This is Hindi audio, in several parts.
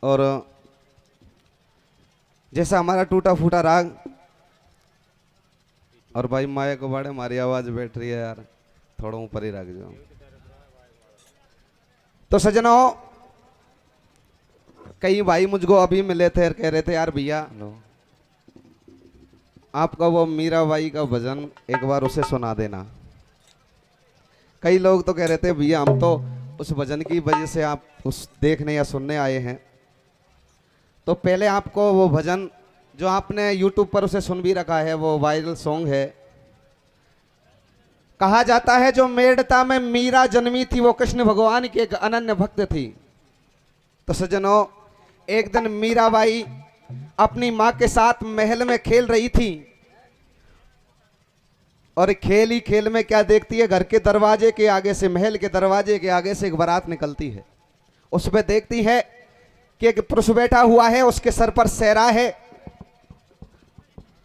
और जैसा हमारा टूटा फूटा राग, और भाई माया को बाड़े हमारी आवाज बैठ रही है यार, थोड़ा ऊपर ही रख जाओ। तो सजनों, कई भाई मुझको अभी मिले थे और कह रहे थे यार भैया आपका वो मीराबाई का भजन एक बार उसे सुना देना। कई लोग तो कह रहे थे भैया हम तो उस भजन की वजह से आप उस देखने या सुनने आए हैं, तो पहले आपको वो भजन जो आपने YouTube पर उसे सुन भी रखा है, वो वायरल सॉन्ग है। कहा जाता है जो मेड़ता में मीरा जन्मी थी वो कृष्ण भगवान की एक अनन्य भक्त थी। तो सज्जनों, एक दिन मीराबाई अपनी मां के साथ महल में खेल रही थी, और खेल ही खेल में क्या देखती है, घर के दरवाजे के आगे से, महल के दरवाजे के आगे से एक बारात निकलती है। उसमें देखती है कि एक पुरुष बैठा हुआ है, उसके सर पर सेहरा है।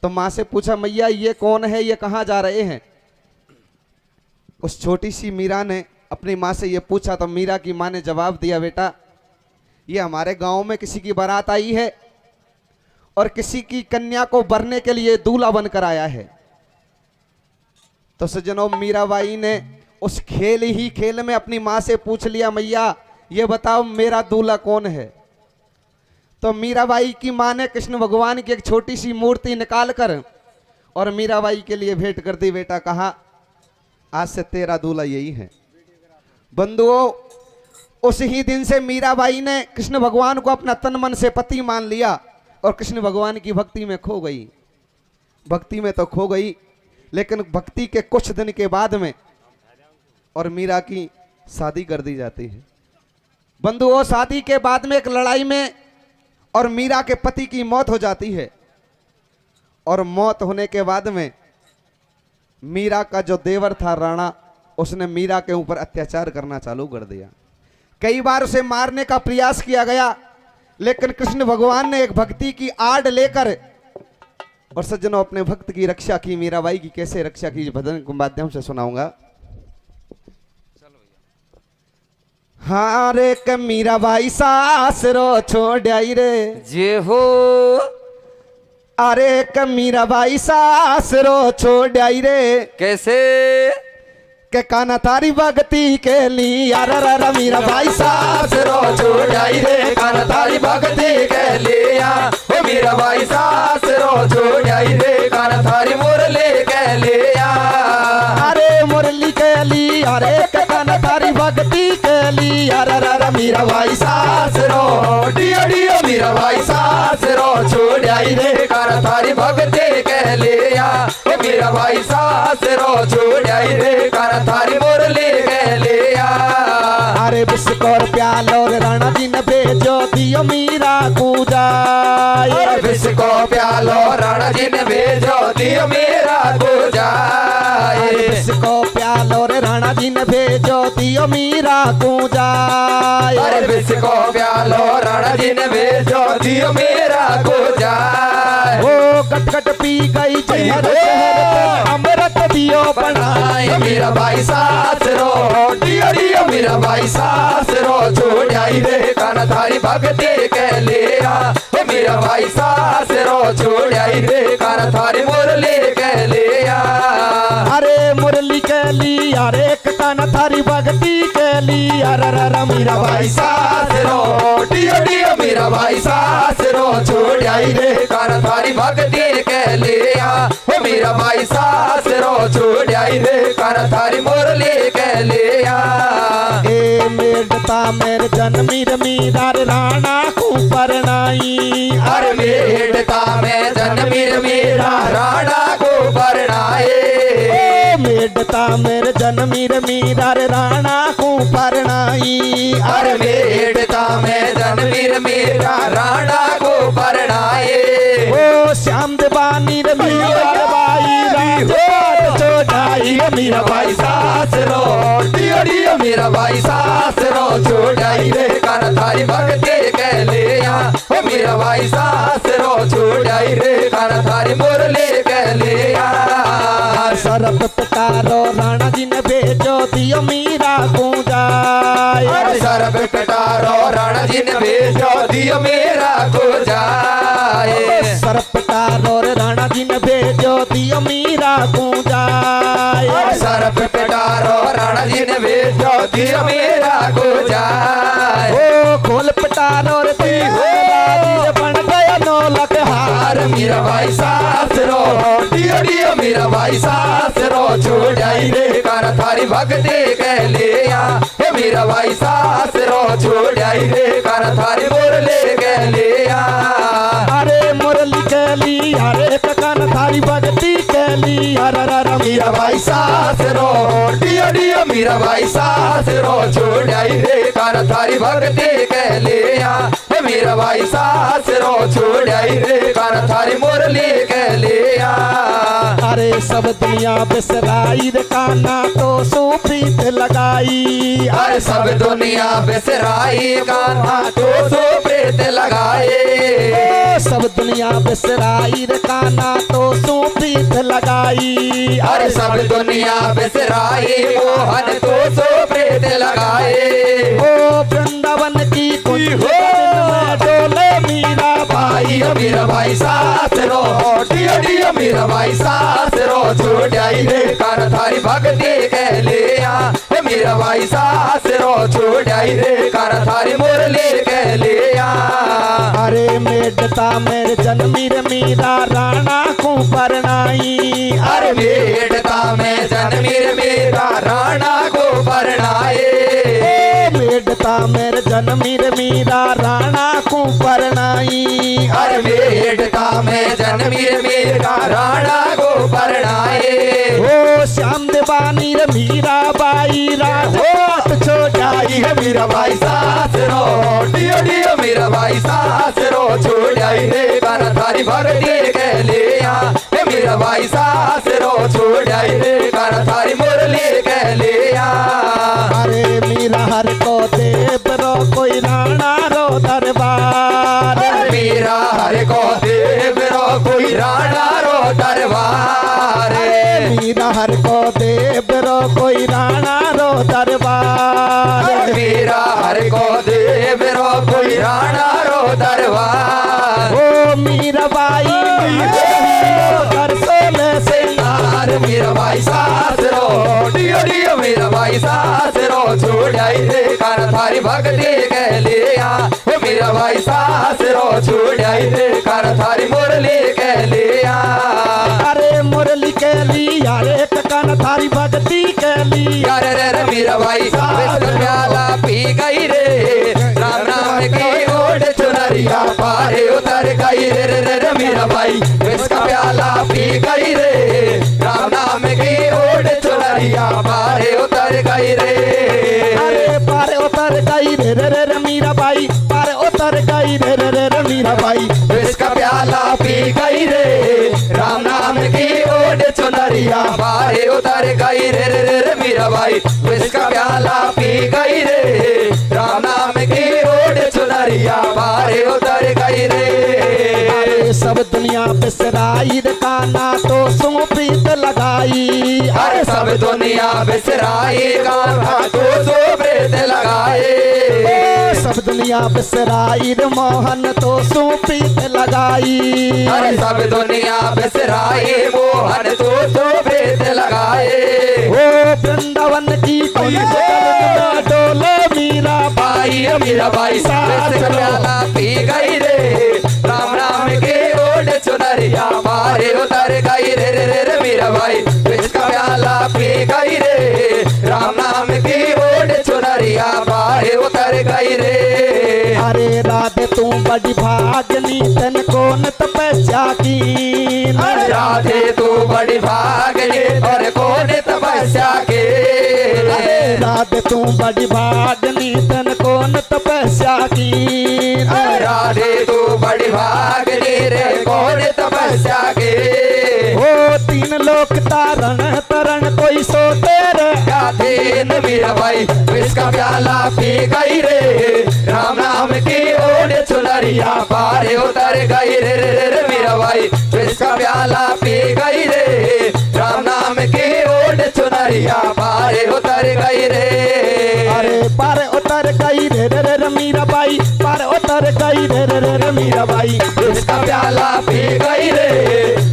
तो मां से पूछा मैया ये कौन है, ये कहां जा रहे हैं। उस छोटी सी मीरा ने अपनी मां से ये पूछा, तो मीरा की मां ने जवाब दिया, बेटा ये हमारे गांव में किसी की बारात आई है और किसी की कन्या को बरने के लिए दूल्हा बनकर आया है। तो सज्जनों, मीराबाई ने उस खेल ही खेल में अपनी मां से पूछ लिया, मैया ये बताओ मेरा दूल्हा कौन है। तो मीराबाई की मां ने कृष्ण भगवान की एक छोटी सी मूर्ति निकालकर और मीराबाई के लिए भेंट कर दी। बेटा कहा आज से तेरा दूल्हा यही है। बंधुओं, उस ही दिन से मीराबाई ने कृष्ण भगवान को अपना तन मन से पति मान लिया और कृष्ण भगवान की भक्ति में खो गई। भक्ति में तो खो गई, लेकिन भक्ति के कुछ दिन के बाद में और मीरा की शादी कर दी जाती है। बंधुओं, शादी के बाद में एक लड़ाई में और मीरा के पति की मौत हो जाती है, और मौत होने के बाद में मीरा का जो देवर था राणा, उसने मीरा के ऊपर अत्याचार करना चालू कर दिया। कई बार उसे मारने का प्रयास किया गया, लेकिन कृष्ण भगवान ने एक भक्ति की आड़ लेकर और सज्जनों अपने भक्त की रक्षा की। मीराबाई की कैसे रक्षा की भजन के माध्यम से सुनाऊंगा। हाँ रे क मीराबाई सास रो छोड़ाई रे जे हो, अरे क मीराबाई सास रो छोड़ाई रे, कैसे के काना तारी भक्ति के लिए अरे मीराबाई सास रो छोड़ाई रे, काना तारी भक्ति के लिया ओ मीराबाई सास रो छोड़ाई रे, काना थारी मुरली के लिया, अरे मुरली के लिए अरे के काना तारी भक्ति के लिए अरे मीराबाई सास रो डियो डियो मीराबाई सास रो छोड़ाई रे, काना थारी भक्ति के लिया ओ मीराबाई सास रो छोड़ाई रे, काना थारी मुरली के लिया, अरे बिस्कोर प्यालो रे राणा जी ने भेजो दियो मीरा को जाए, बिस्को प्यालो राणा जी ने भेजो दियो मीरा को जाए, बिस्को प्यालो रे राणा जी ने भेजो दियो मीरा को जाए, अरे बिस्को प्यालो राणा जी ने भेजो दियो मीरा को जाए, वो कट पी गई जहर जहर अमृत दियो बनाए, मीराबाई सास रो डियो डियो मीराबाई सास रो छोड़ाई रे, काना थारी भक्ति के लिया ओ मीराबाई सास रो छोड़ाई रे, काना थारी मुरली के लिया, अरे मुरली के लिए अरे काना थारी भक्ति के लिए अरे मीराबाई सास रो डियो डियो मीराबाई सास रो छोड़ाई रे, काना थारी भक्ति के लिया ओ मीराबाई सास रो छोड़ाई रे, काना थारी मुरली के लिया, ए मेड़ता मेरे जन्मी मीरा राणा को परनाई, अरे मेड़ता में जन्मी मीरा राणा को परनाए, मेड़ता मेरे जन्मी मीरा राणा को परनाई, अरे मेड़ता में जन्मी मीरा राणा को परनाए, ओ श्याम देवानी रे मीराबाई राजपाट छोड़ाई मीराबाई सास रो डियो डियो मीराबाई सास रो छोड़ाई रे, काना थारी भक्ति के लिया ओ मीराबाई सास रो छोड़ाई रे, काना थारी मुरली के लिया, सरप पटारो राणा जी ने भेजो दियो मीरा को जाए, सरप कटारो राणा जी ने भेजो दियो मेरा को जाए। सरपटार और राणा जी ने भेजो दियो मीरा को जाए। सरपटार और राणा जी ने भेजो दियो मेरा को जाए। ओ खोल पटार और बन गया 9 लाख हार। मेरा भाई सास रो दियो दियो मेरा भाई सास रो छोड़ आई रे काना थारी भक्ति के लिया। हे मेरा भाई सास रो छोड़ आई रे काना थारी मुरली के लिया। अरे मुरली के लिया रे काना थारी भक्ति के लिया। मेरा भाई सास रो दियो दियो मेरा भाई सास रो छोड़ आई रे काना थारी भक्ति के लिया। हे मेरा भाई सास रो छोड़ आई रे काना थारी मुरली के लिया। अरे सब दुनिया बिसराई रे काना तो सूफीत लगाई। अरे सब दुनिया बिसराई कान्हा तो सो प्रीत लगाए। सब दुनिया बिसराई रे काना तो सूफीत लगाई। अरे सब दुनिया बिसराई मोहन तो सो प्रीत लगाए। ओ वृंदावन की कुछ डोले मीरा भाई। मेरा भाई सास रो दियो दियो मेरा भाई सास रो छोड़ आई रे काना थारी भक्ति के लिया। हे मेरा भाई सास रो छोड़ आई रे काना थारी मुरली के लिया। अरे मेडता मेरे जन्मी रे मीरा राणा को परनाई। अरे मेडता में जन्मी रे मेरा राणा को परनाए। मेडता मेरे जन्मी रे मीरा राणा को परनाई। अरे मेडता में जन्मी रे मेरा राणा को परनाए। ओ श्याम देवानी रे मीरा बाई राजपूत छोड़ाई। है मेरा भाई सास रो दियो दियो मेरा भाई सास रो छोड़ आई रे काना थारी भक्ति के लिया। हे मेरा भाई सास रो छोड़ आई रे काना थारी मुरली के लिया। अरे मीरा हर को देव रो कोई राणा रो दरबार। मेरा हर को देव रो कोई राणा रो दरबार। मीरा हर को देव रो कोई राणा रो दरबार। मेरा हर को देव रो कोई राणा रो दरबार। ओ मीरा बाई कर सोले सिंगार। मेरा भाई सास रो दियो दियो मेरा भाई सास रो छोड़ आई रे काना थारी भक्ति के लिया। हे मेरा भाई सास रो छोड़ आई रे काना थारी मुरली के लिया। अरे मुरली के लिया रे काना थारी भक्ति के लिया। रे रे मेरा भाई सास प्याला पी गई रे राम नाम की ओढ़ चुनरिया पारे उतर गई रे रे रे मेरा भाई इसका प्याला पी गई रे राम नाम की ओढ़ चुनरिया पारे उतर गई रे। अरे पारे उतर गई रे रे रे मीरा बाई। पारे उतर गई रे रे रे मीरा बाई। इसका प्याला पी गई रे राम नाम की ओढ़ चुनरिया पारे उतर गई रे रे रे मेरा भाई इसका प्याला पी गई रे राम नाम की ओढ़ चुनरिया पारे उतर गई रे। अरे सब दुनिया बिसराई रे काना तो सूफीत लगाई। अरे सब दुनिया बिसराई कान्हा तो सो प्रीत लगाए। सब दुनिया बिसराई रे मोहन तो सूफीत लगाई। अरे सब दुनिया बिसराई मोहन तो सो प्रीत लगाए। ओ वृंदावन की कोई डोले मीरा भाई मेरा भाई सास प्याला पी गई रे राम नाम के ओढ़ चुनरिया पारे उतर गई रे रे रे मेरा भाई इसका प्याला पी गई रे राम नाम की ओढ़ चुनरिया पारे उतर गई रे। अरे राधे तू बड़ी भागनी तन कौन तपस्या की। अरे राधे तू बड़ी भागनी और कौन तपस्या के। राधे तू बड़ी भागनी तन कौन तपस्या की। राधे तू बड़ी भागनी रे कौन तपस्या के। ओ 3 लोक तारण तरण कोई सोते रे। दिन मेरा भाई इसका प्याला पी गई रे राम नाम की ओढ़ चुनरिया पारे उतर गई रे रे रे मेरा भाई इसका प्याला पी गई रे राम नाम की ओढ़ चुनरिया पारे उतर गई रे। पार उतर गई रे रे रे रे मीराबाई, पार उतर गई रे रे रे रे मीराबाई। इसका प्याला पी गई रे,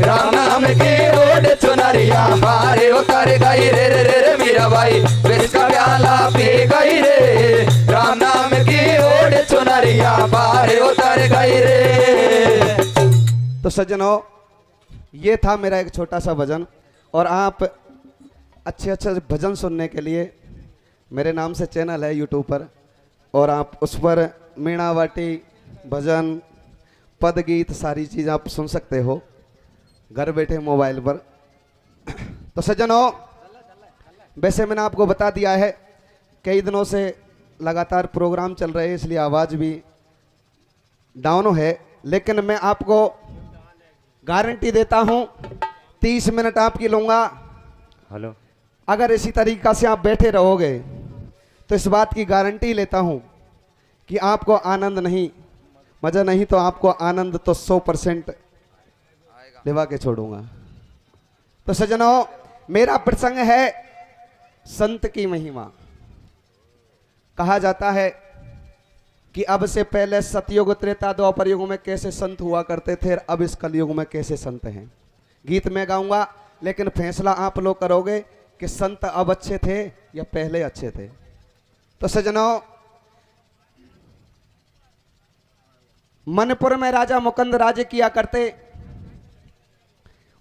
राम नाम की ओढ़ चुनरिया पार उतर गई रे रे रे रे मीराबाई। इसका प्याला पी गई रे, राम नाम की ओढ़ चुनरिया पार उतर गई रे। तो सज्जनों, ये था मेरा एक छोटा सा भजन, और आप अच्छे अच्छे भजन सुनने के लिए मेरे नाम से चैनल है यूट्यूब पर, और आप उस पर मीणावाटी भजन पद गीत सारी चीज़ आप सुन सकते हो घर बैठे मोबाइल पर। तो सज्जनों, वैसे मैंने आपको बता दिया है कई दिनों से लगातार प्रोग्राम चल रहे हैं, इसलिए आवाज़ भी डाउन है, लेकिन मैं आपको गारंटी देता हूं 30 मिनट आपकी लूँगा। हेलो, अगर इसी तरीक़ा से आप बैठे रहोगे तो इस बात की गारंटी लेता हूं कि आपको आनंद नहीं, मज़ा नहीं, तो आपको आनंद तो 100% दिवा के छोड़ूंगा। तो सज्जनों, मेरा प्रसंग है संत की महिमा। कहा जाता है कि अब से पहले सतयुग त्रेता द्वापर युग में कैसे संत हुआ करते थे, अब इस कलयुग में कैसे संत हैं। गीत में गाऊंगा, लेकिन फैसला आप लोग करोगे कि संत अब अच्छे थे या पहले अच्छे थे। तो सज्जनों, मनपुर में राजा मुकंद राज्य किया करते,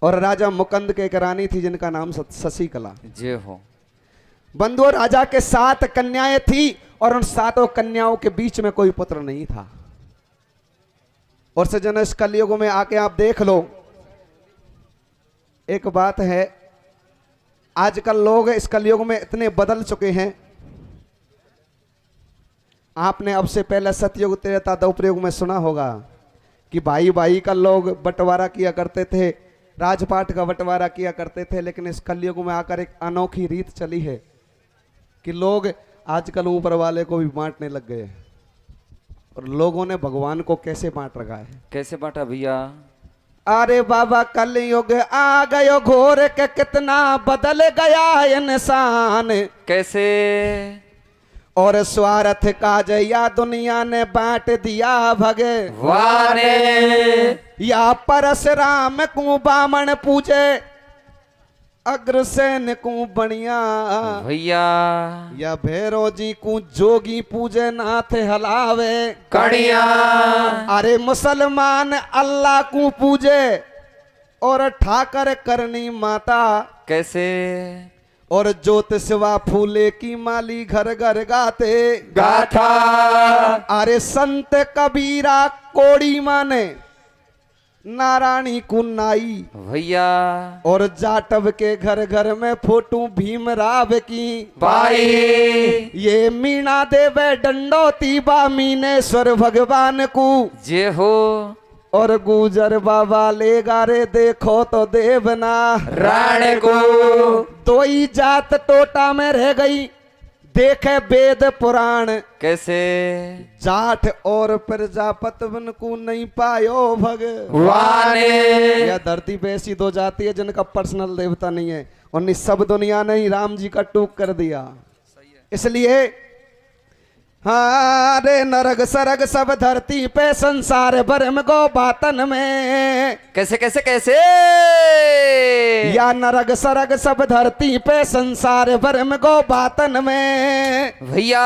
और राजा मुकंद के एक रानी थी जिनका नाम शशिकला। जय हो। बंधुओं, राजा के 7 कन्याएं थी, और उन 7 कन्याओं के बीच में कोई पुत्र नहीं था। और सज्जनों, इस कलयुग में आके आप देख लो, एक बात है, आजकल लोग इस कलयुग में इतने बदल चुके हैं। आपने अब से पहले सतयुग त्रेता द्वापर युग में सुना होगा कि भाई भाई का लोग बंटवारा किया करते थे, राजपाट का बंटवारा किया करते थे, लेकिन इस कलयुग में आकर एक अनोखी रीत चली है कि लोग आजकल ऊपर वाले को भी बांटने लग गए। और लोगों ने भगवान को कैसे बांट रखा है। कैसे बांटा भैया? अरे बाबा, कलयुग आ गयो घोर के, कितना बदल गया इंसान। कैसे? और स्वार्थ का जया दुनिया ने बांट दिया भगवान। या परशुराम को बामण पूजे, अग्रसेन को बनिया भैया, या भैरव जी को जोगी पूजे, नाथ हलावे कड़िया। अरे मुसलमान अल्लाह को पूजे, और ठाकर करनी माता। कैसे? और ज्योत सिवा फूले की माली घर घर गाते गाथा। अरे संत कबीरा कोड़ी माने, नारायणी कुन्नाई भैया, और जाटव के घर घर में फोटो भीमराव की भाई। ये मीणा देवे डंडोती बामीनेश्वर भगवान को। जय हो। और गुजर बाबा ले गारे देखो तो देवना राणे को। दो ही जात टोटा में रह गई, देखे वेद पुराण। कैसे? जाट और प्रजापति को नहीं पायो वाने। यह धरती पे ऐसी 2 जाति है जिनका पर्सनल देवता नहीं है, और सब दुनिया ने ही राम जी का टूक कर दिया। इसलिए हाँ रे, नरग सरग सब धरती पे, संसार भर में गो बातन में। कैसे कैसे कैसे? या नरग सरग सब धरती पे, संसार भर में गो बातन में। भैया,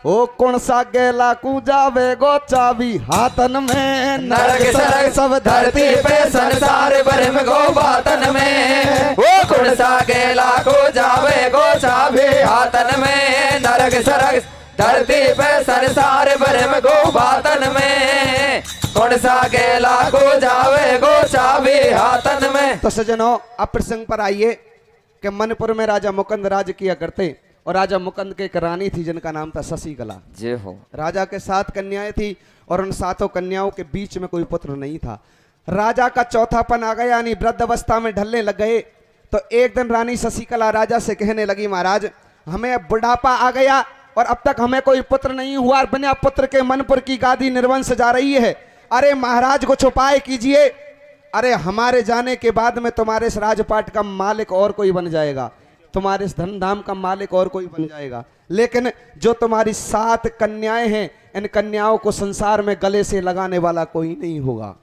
ओ कौन सा गेला को जावे गो चाबी हाथन में। नरक सरग सब धरती पे, संसार भर में गो बातन में। ओ कौन सा गेला को जावे गो चाबी हाथन में। नरक सरग धरती पे, संसार भर में गो बातन में। कौन सा गेला को जावे गो चाबी हाथन में। तो सज्जनों, अब प्रसंग पर आइए कि मनपुर में राजा मुकंद राज किया करते, और राजा मुकंद के एक रानी थी जिनका नाम था शशिकला। जय हो। राजा के 7 कन्याएं थी, और उन 7 कन्याओं के बीच में कोई पुत्र नहीं था। राजा का चौथापन आ गया, यानी वृद्ध अवस्था में ढलने लग गए। तो एक दिन रानी शशिकला राजा से कहने लगी, महाराज हमें बुढ़ापा आ गया, और अब तक हमें कोई पुत्र नहीं हुआ, बिना पुत्र के मनपुर की गादी निर्वंश जा रही है। अरे महाराज कुछ उपाय कीजिए, अरे हमारे जाने के बाद में तुम्हारे इस राजपाट का मालिक और कोई बन जाएगा। तुम्हारे इस धन धाम का मालिक और कोई बन जाएगा, लेकिन जो तुम्हारी 7 कन्याएं हैं, इन कन्याओं को संसार में गले से लगाने वाला कोई नहीं होगा।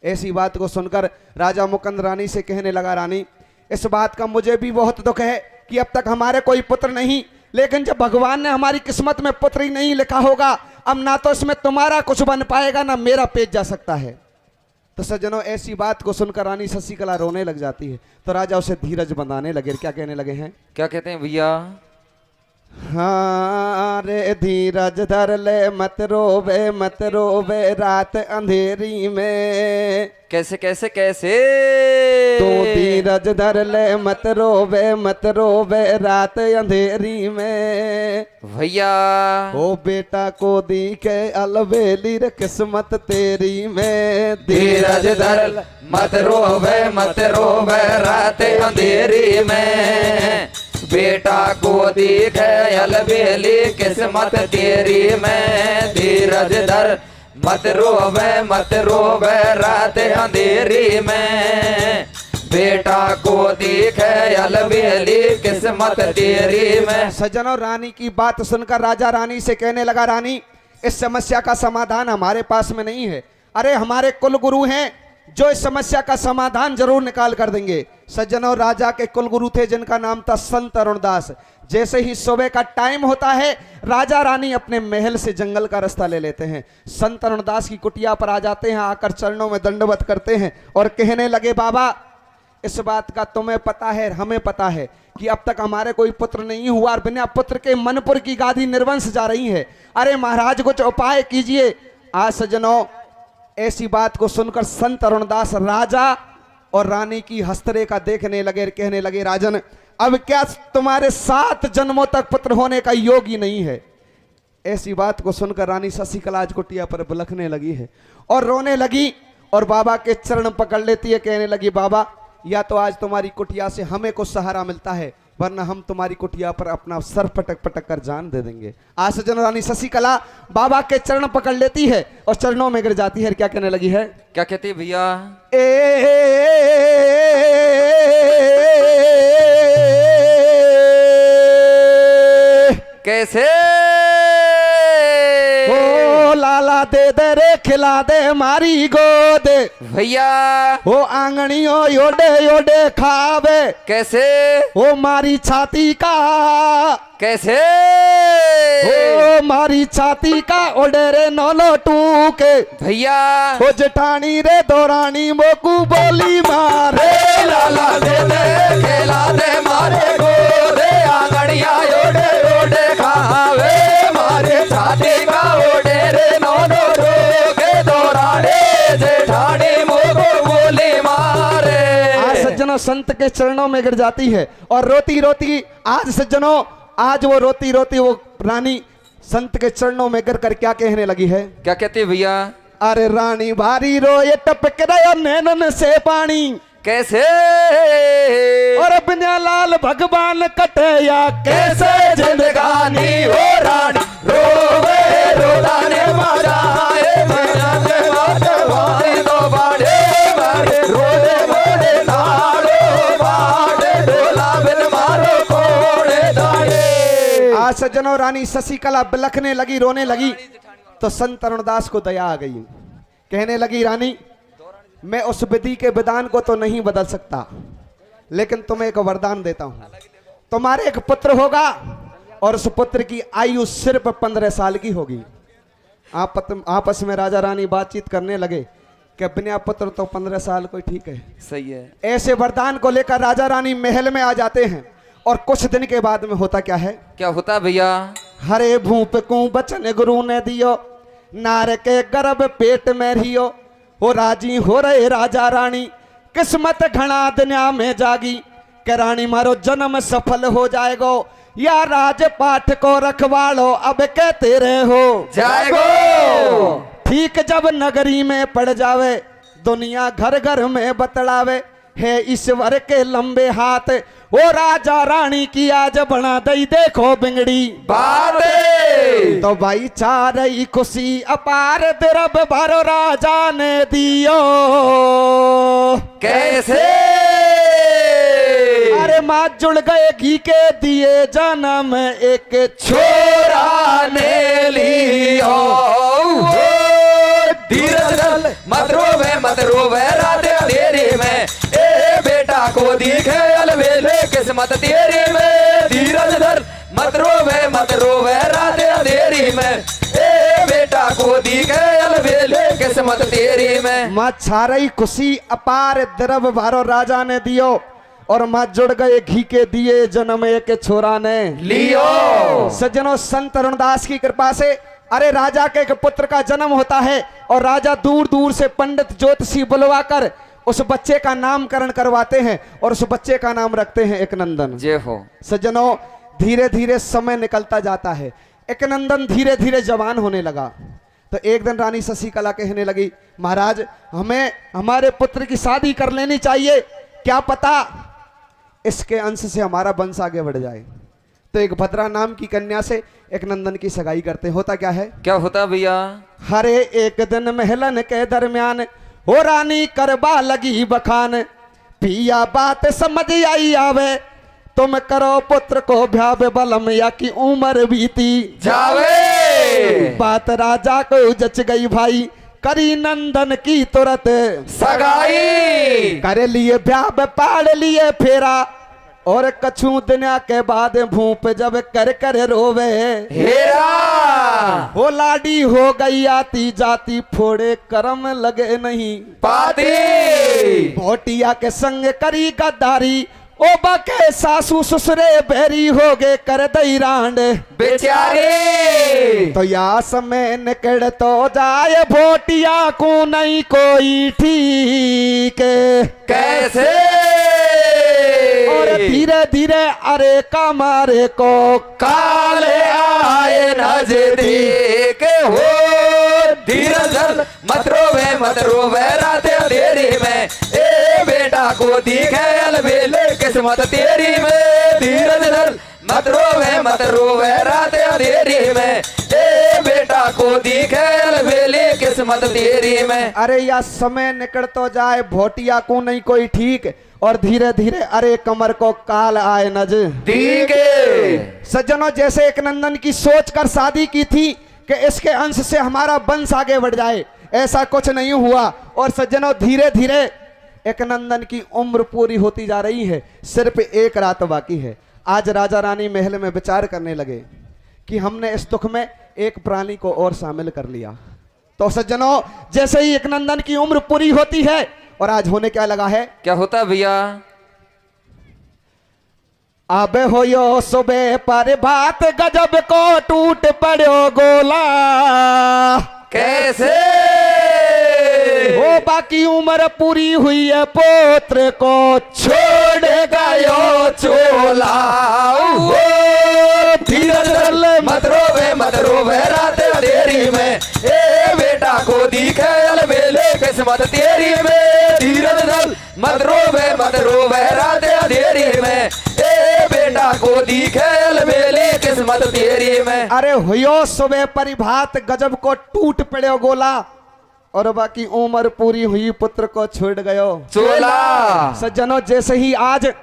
ऐसी बात को सुनकर राजा मुकुंद रानी से कहने लगा, रानी इस बात का मुझे भी बहुत दुख है कि अब तक हमारे कोई पुत्र नहीं, लेकिन जब भगवान ने हमारी किस्मत में पुत्र ही नहीं लिखा होगा, अब ना तो इसमें तुम्हारा कुछ बन पाएगा ना मेरा पेट जा सकता है। तो सज्जनों, ऐसी बात को सुनकर रानी शशिकला रोने लग जाती है। तो राजा उसे धीरज बंधाने लगे। क्या कहने लगे हैं? क्या कहते हैं भैया? हाँ रे धीरज धर ले, मत रोवे रात अंधेरी में। कैसे कैसे कैसे? तो धीरज धर ले, मत रोवे रात अंधेरी में। भैया ओ बेटा को दिखे अलबेली रे किस्मत तेरी में। धीरज धर मत रोवे रात अंधेरी में। बेटा को दिखे अलबेली किस्मत तेरी में। धीरज धर मत रोवे रात अंधेरी में। बेटा को दिखे अलबेली किस्मत तेरी में। सज्जनों, रानी की बात सुनकर राजा रानी से कहने लगा, रानी इस समस्या का समाधान हमारे पास में नहीं है। अरे हमारे कुल गुरु हैं जो इस समस्या का समाधान जरूर निकाल कर देंगे। सज्जनों, राजा के कुल गुरु थे जिनका नाम था संत अरुणदास। जैसे ही सुबह का टाइम होता है, राजा रानी अपने महल से जंगल का रास्ता ले लेते हैं। संत अरुणदास की कुटिया पर आ जाते हैं, आकर चरणों में दंडवत करते हैं और कहने लगे, बाबा इस बात का तुम्हें पता है, हमें पता है कि अब तक हमारे कोई पुत्र नहीं हुआ और बिना पुत्र के मनपुर की गादी निर्वंश जा रही है। अरे महाराज कुछ उपाय कीजिए। आज सज्जनों, ऐसी बात को सुनकर संत अरुणदास राजा और रानी की हस्तरेखा देखने लगे, कहने लगे, राजन अब क्या तुम्हारे 7 जन्मों तक पुत्र होने का योग ही नहीं है। ऐसी बात को सुनकर रानी शशिकला आज कुटिया पर बिलखने लगी है और रोने लगी और बाबा के चरण पकड़ लेती है। कहने लगी, बाबा या तो आज तुम्हारी कुटिया से हमें कुछ सहारा मिलता है, वरना हम तुम्हारी कुटिया पर अपना सर पटक पटक कर जान दे देंगे। आज सज्जन, रानी शशिकला बाबा के चरण पकड़ leती है और चरणों में गिर जाती है। क्या कहने लगी है? क्या कहती है भैया? कैसे? ओ लाला दे दे रे, खिला दे मारी गोद। भैया ओ आंगनियों योडे योडे खावे। कैसे? ओ मारी छाती का। कैसे? ओ मारी छाती का ओडे रे नौलो टूके। भैया ओ जठानी रे दौरानी मोकू बोली मारे। लाला दे दे खेला दे मारे गोदे। आंगड़िया योडे योडे खावे। मारे छाती का ओडे रे नौनो रोके। दौराने जेठानी मोको बोली मारे। आज सज्जनों संत के चरणों में गिर जाती है और रोती रोती, आज सज्जनों आज वो रोती रोती वो रानी संत के चरणों में गिर कर क्या कहने लगी है? क्या कहती है भैया? अरे रानी भारी रोए टपक रहा नैनन से पानी। कैसे? और बिना लाल भगवान कटे या कैसे जिंदगानी हो रानी रोवे रोदाने मजाए। मजाने मजवानी तो बाड़े बाड़े रोदे मोड़े नाड़ो बाड़े। डोला बिन मारो कोड़े दाड़े। आज सज्जनों रानी शशिकला बिलखने लगी, रोने लगी तो संत अरुणदास को दया आ गई। कहने लगी, रानी मैं उस विधि के विधान को तो नहीं बदल सकता, लेकिन तुम्हें एक वरदान देता हूं। तुम्हारे एक पुत्र होगा और उस पुत्र की आयु सिर्फ 15 साल की होगी। आपस में राजा रानी बातचीत करने लगे कि बिना पुत्र तो 15 साल कोई ठीक है। सही है। ऐसे वरदान को लेकर राजा रानी महल में आ जाते हैं और कुछ दिन के बाद में होता क्या है? क्या होता भैया? हरे भूप को बचन गुरु ने दियो, नार के गर्भ पेट में रियो। हो राजी हो रहे राजा रानी, किस्मत घना दुनिया में जागी। के रानी मारो जन्म सफल हो जाएगो, या राजपाठ को रखवालो अब कहते रहे हो जाएगो। ठीक जब नगरी में पड़ जावे, दुनिया घर घर में बतलावे। है ईश्वर के लंबे हाथ, ओ राजा रानी की आज बना दई देखो बिंगड़ी बातें। तो भाई चारई खुशी अपार द्रब भरो राजा ने दियो। कैसे? अरे माँ जुड़ गए घी के दिए जन्म एक छोरा ने लियो धीरज धर मत रोवे रात अंधेरे में ए बेटा को दिखे अलबेले किस्मत तेरी में धीरज धर मत रोवे रात अंधेरी में ए बेटा को दिखे अलबेले किस्मत तेरी में। माँ छारई खुशी अपार द्रव भारो राजा ने दियो और माँ जुड़ गए घी के दिए जन्म एक छोरा ने लियो। सज्जनों संत अरुणदास की कृपा से अरे राजा के एक पुत्र का जन्म होता है और राजा दूर दूर से पंडित ज्योतिषी बुलवाकर उस बच्चे का नामकरण करवाते हैं और उस बच्चे का नाम रखते हैं एकनंदन। जय हो। सज्जनों धीरे धीरे समय निकलता जाता है, एकनंदन धीरे धीरे जवान होने लगा। तो एक दिन रानी शशिकला कहने लगी, महाराज हमें हमारे पुत्र की शादी कर लेनी चाहिए, क्या पता इसके अंश से हमारा वंश आगे बढ़ जाए। तो एक भद्रा नाम की कन्या से एकनंदन की सगाई करते। होता क्या है, क्या होता भैया? हरे एक दिन महलन के दरमियान हो रानी करबा लगी बखान, पिया बात समझ आई आवे तुम करो पुत्र को भ्यावे बलम या की उम्र बीती जावे। बात राजा को जच गई भाई करी नंदन की तुरंत सगाई करे लिए भ्याव पाड़ लिए फेरा और कछु दुनिया के बाद भूप जब कर कर रोवे हेरा हो लाडी हो गई आती जाती फोड़े कर्म लगे नहीं पाती भोटिया के संग करी गद्दारी ओ बके सासू ससुरे बेरी हो गए कर दई रांड बेचारे। तो या समय निकल तो जाए भोटिया को नहीं कोई ठीक कैसे और धीरे धीरे अरे कमारे को काले आए नजदीक हो धीरज धर मत रोवे रात अंधेरी में ए बेटा को दिखे अलबेले किस्मत तेरी में धीरज धर मत रोवे रात अंधेरी में ए बेटा को दिखे अलबेले किस्मत तेरी में। अरे या समय निकल तो जाए भोटिया को नहीं कोई ठीक और धीरे धीरे अरे कमर को काल आए नजदीक। सज्जनों जैसे एकनंदन की सोच कर शादी की थी कि इसके अंश से हमारा वंश आगे बढ़ जाए, ऐसा कुछ नहीं हुआ। और सज्जनों धीरे धीरे एकनंदन की उम्र पूरी होती जा रही है, सिर्फ एक रात बाकी है। आज राजा रानी महल में विचार करने लगे कि हमने इस दुख में एक प्राणी को और शामिल कर लिया। तो सज्जनों जैसे ही एकनंदन की उम्र पूरी होती है और आज होने क्या लगा है, क्या होता भैया? अब हो यो सुबह पर बात गजब को टूट पड़ो गोला कैसे वो बाकी उम्र पूरी हुई है पोत्र को छोड़ गयो चोला धीरज धर मत रोवे रात अंधेरी में ए बेटा को दिखे अलबेले किस्मत तेरी में धीरज धर मत रोवे रात अंधेरी में ए बेटा को दिखे अलबेले किस्मत तेरी में। अरे हुयो सुबह परिभात गजब को टूट पड़ो गोला और बाकी उम्र पूरी हुई पुत्र को छोड़ गयो चोला। सज्जनों जैसे ही आज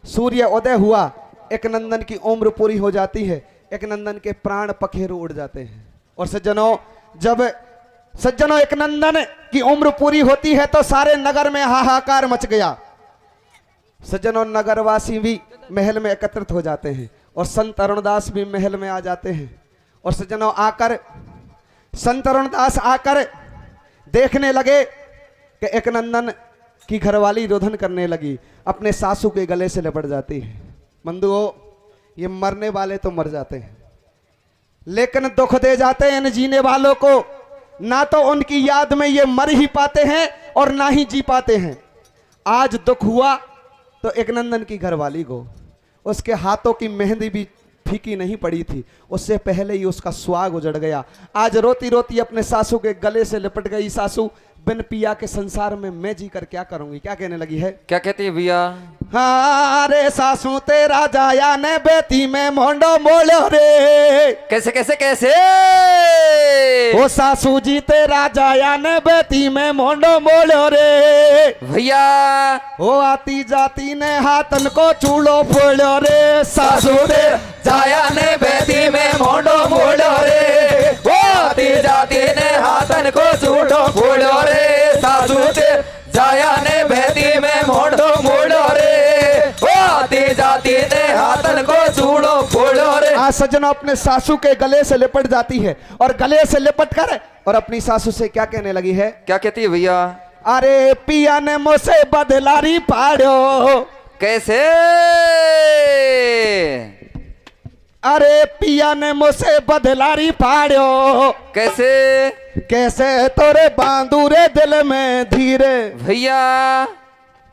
सूर्य उदय हुआ एकनंदन की उम्र पूरी हो जाती है, एकनंदन के प्राण पखेरु उड़ जाते हैं। और सज्जनों एकनंदन की उम्र पूरी होती है तो सारे नगर में हाहाकार मच गया। सज्जनों नगरवासी भी महल में एकत्रित हो जाते हैं और संत अरुणदास भी महल में आ जाते हैं। और सज्जनों संत अरुणदास आकर देखने लगे कि एकनंदन की घरवाली रोधन करने लगी, अपने सासू के गले से लिपट जाती है। बंधुओं ये मरने वाले तो मर जाते हैं लेकिन दुख दे जाते हैं इन जीने वालों को, ना तो उनकी याद में ये मर ही पाते हैं और ना ही जी पाते हैं। आज दुख हुआ तो एकनंदन की घरवाली को, उसके हाथों की मेहंदी भी फीकी नहीं पड़ी थी, उससे पहले ही उसका सुहाग उजड़ गया। आज रोती रोती अपने सासू के गले से लिपट गई सासू, बिन पिया के संसार में मैं जी कर क्या करूंगी। क्या कहने लगी है? क्या कहती है भैया? हाँ रे सासू तेरा जाया ने बेटी में मोंडो मोलो रे। कैसे कैसे कैसे? ओ सासू जी तेरा जाया ने बेटी में मोंडो मोलो रे। भैया ओ आती जाती ने हाथन को चूड़ो फोड़ो रे। सासू तेरा जाया ने बेटी में मोंडो मोड़ो रे। वो आती जाती ने हाथन को चूड़ो फोड़ो रे। सासू तेरा जाया ने बेटी में मोंडो मोड़ो रे। वो आती जाती ने हाथन को चूड़ो फोड़ो रे। आज सज्जनों अपने सासू के गले से लिपट जाती है और गले से लिपट कर और अपनी सासू से क्या कहने लगी है? क्या कहती है भैया? अरे पिया ने मुझसे बदलारी पाड़ो। कैसे? अरे पिया ने मुझसे बदलारी फाड़ो। कैसे? कैसे तोरे बांदूरे दिल में धीरे। भैया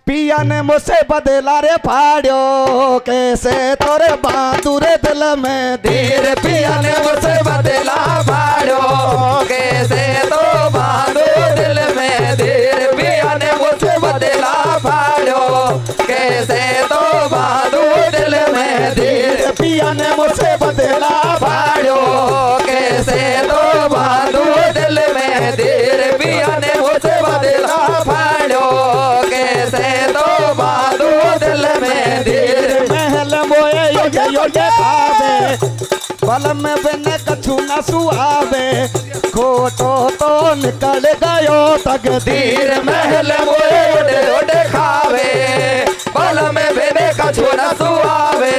पिया ने मुझसे बदलारे फाड़ो। कैसे तोरे बांदूरे दिल में धीरे पिया ने मुझसे बदला फाड़ो। कैसे तो बांधो दिल में धीरे पिया ने मुझसे बदला फाड़ो। कैसे तो बांधो दिल में धीरे पिया ने मुझसे बदला फाड़ो। कैसे तो बांधो दिल में धीरे पिया ने मुझसे बदला फाड़ो। कैसे तो बांधो दिल में धीरे महल मोए योगे योगे भावे। बल में बिन कछु न सुहावे। खोटो तो निकल गयो तकदीर। धीर महल मोए उड़े उड़े खावे। बल में बेने का छोना सुआवे।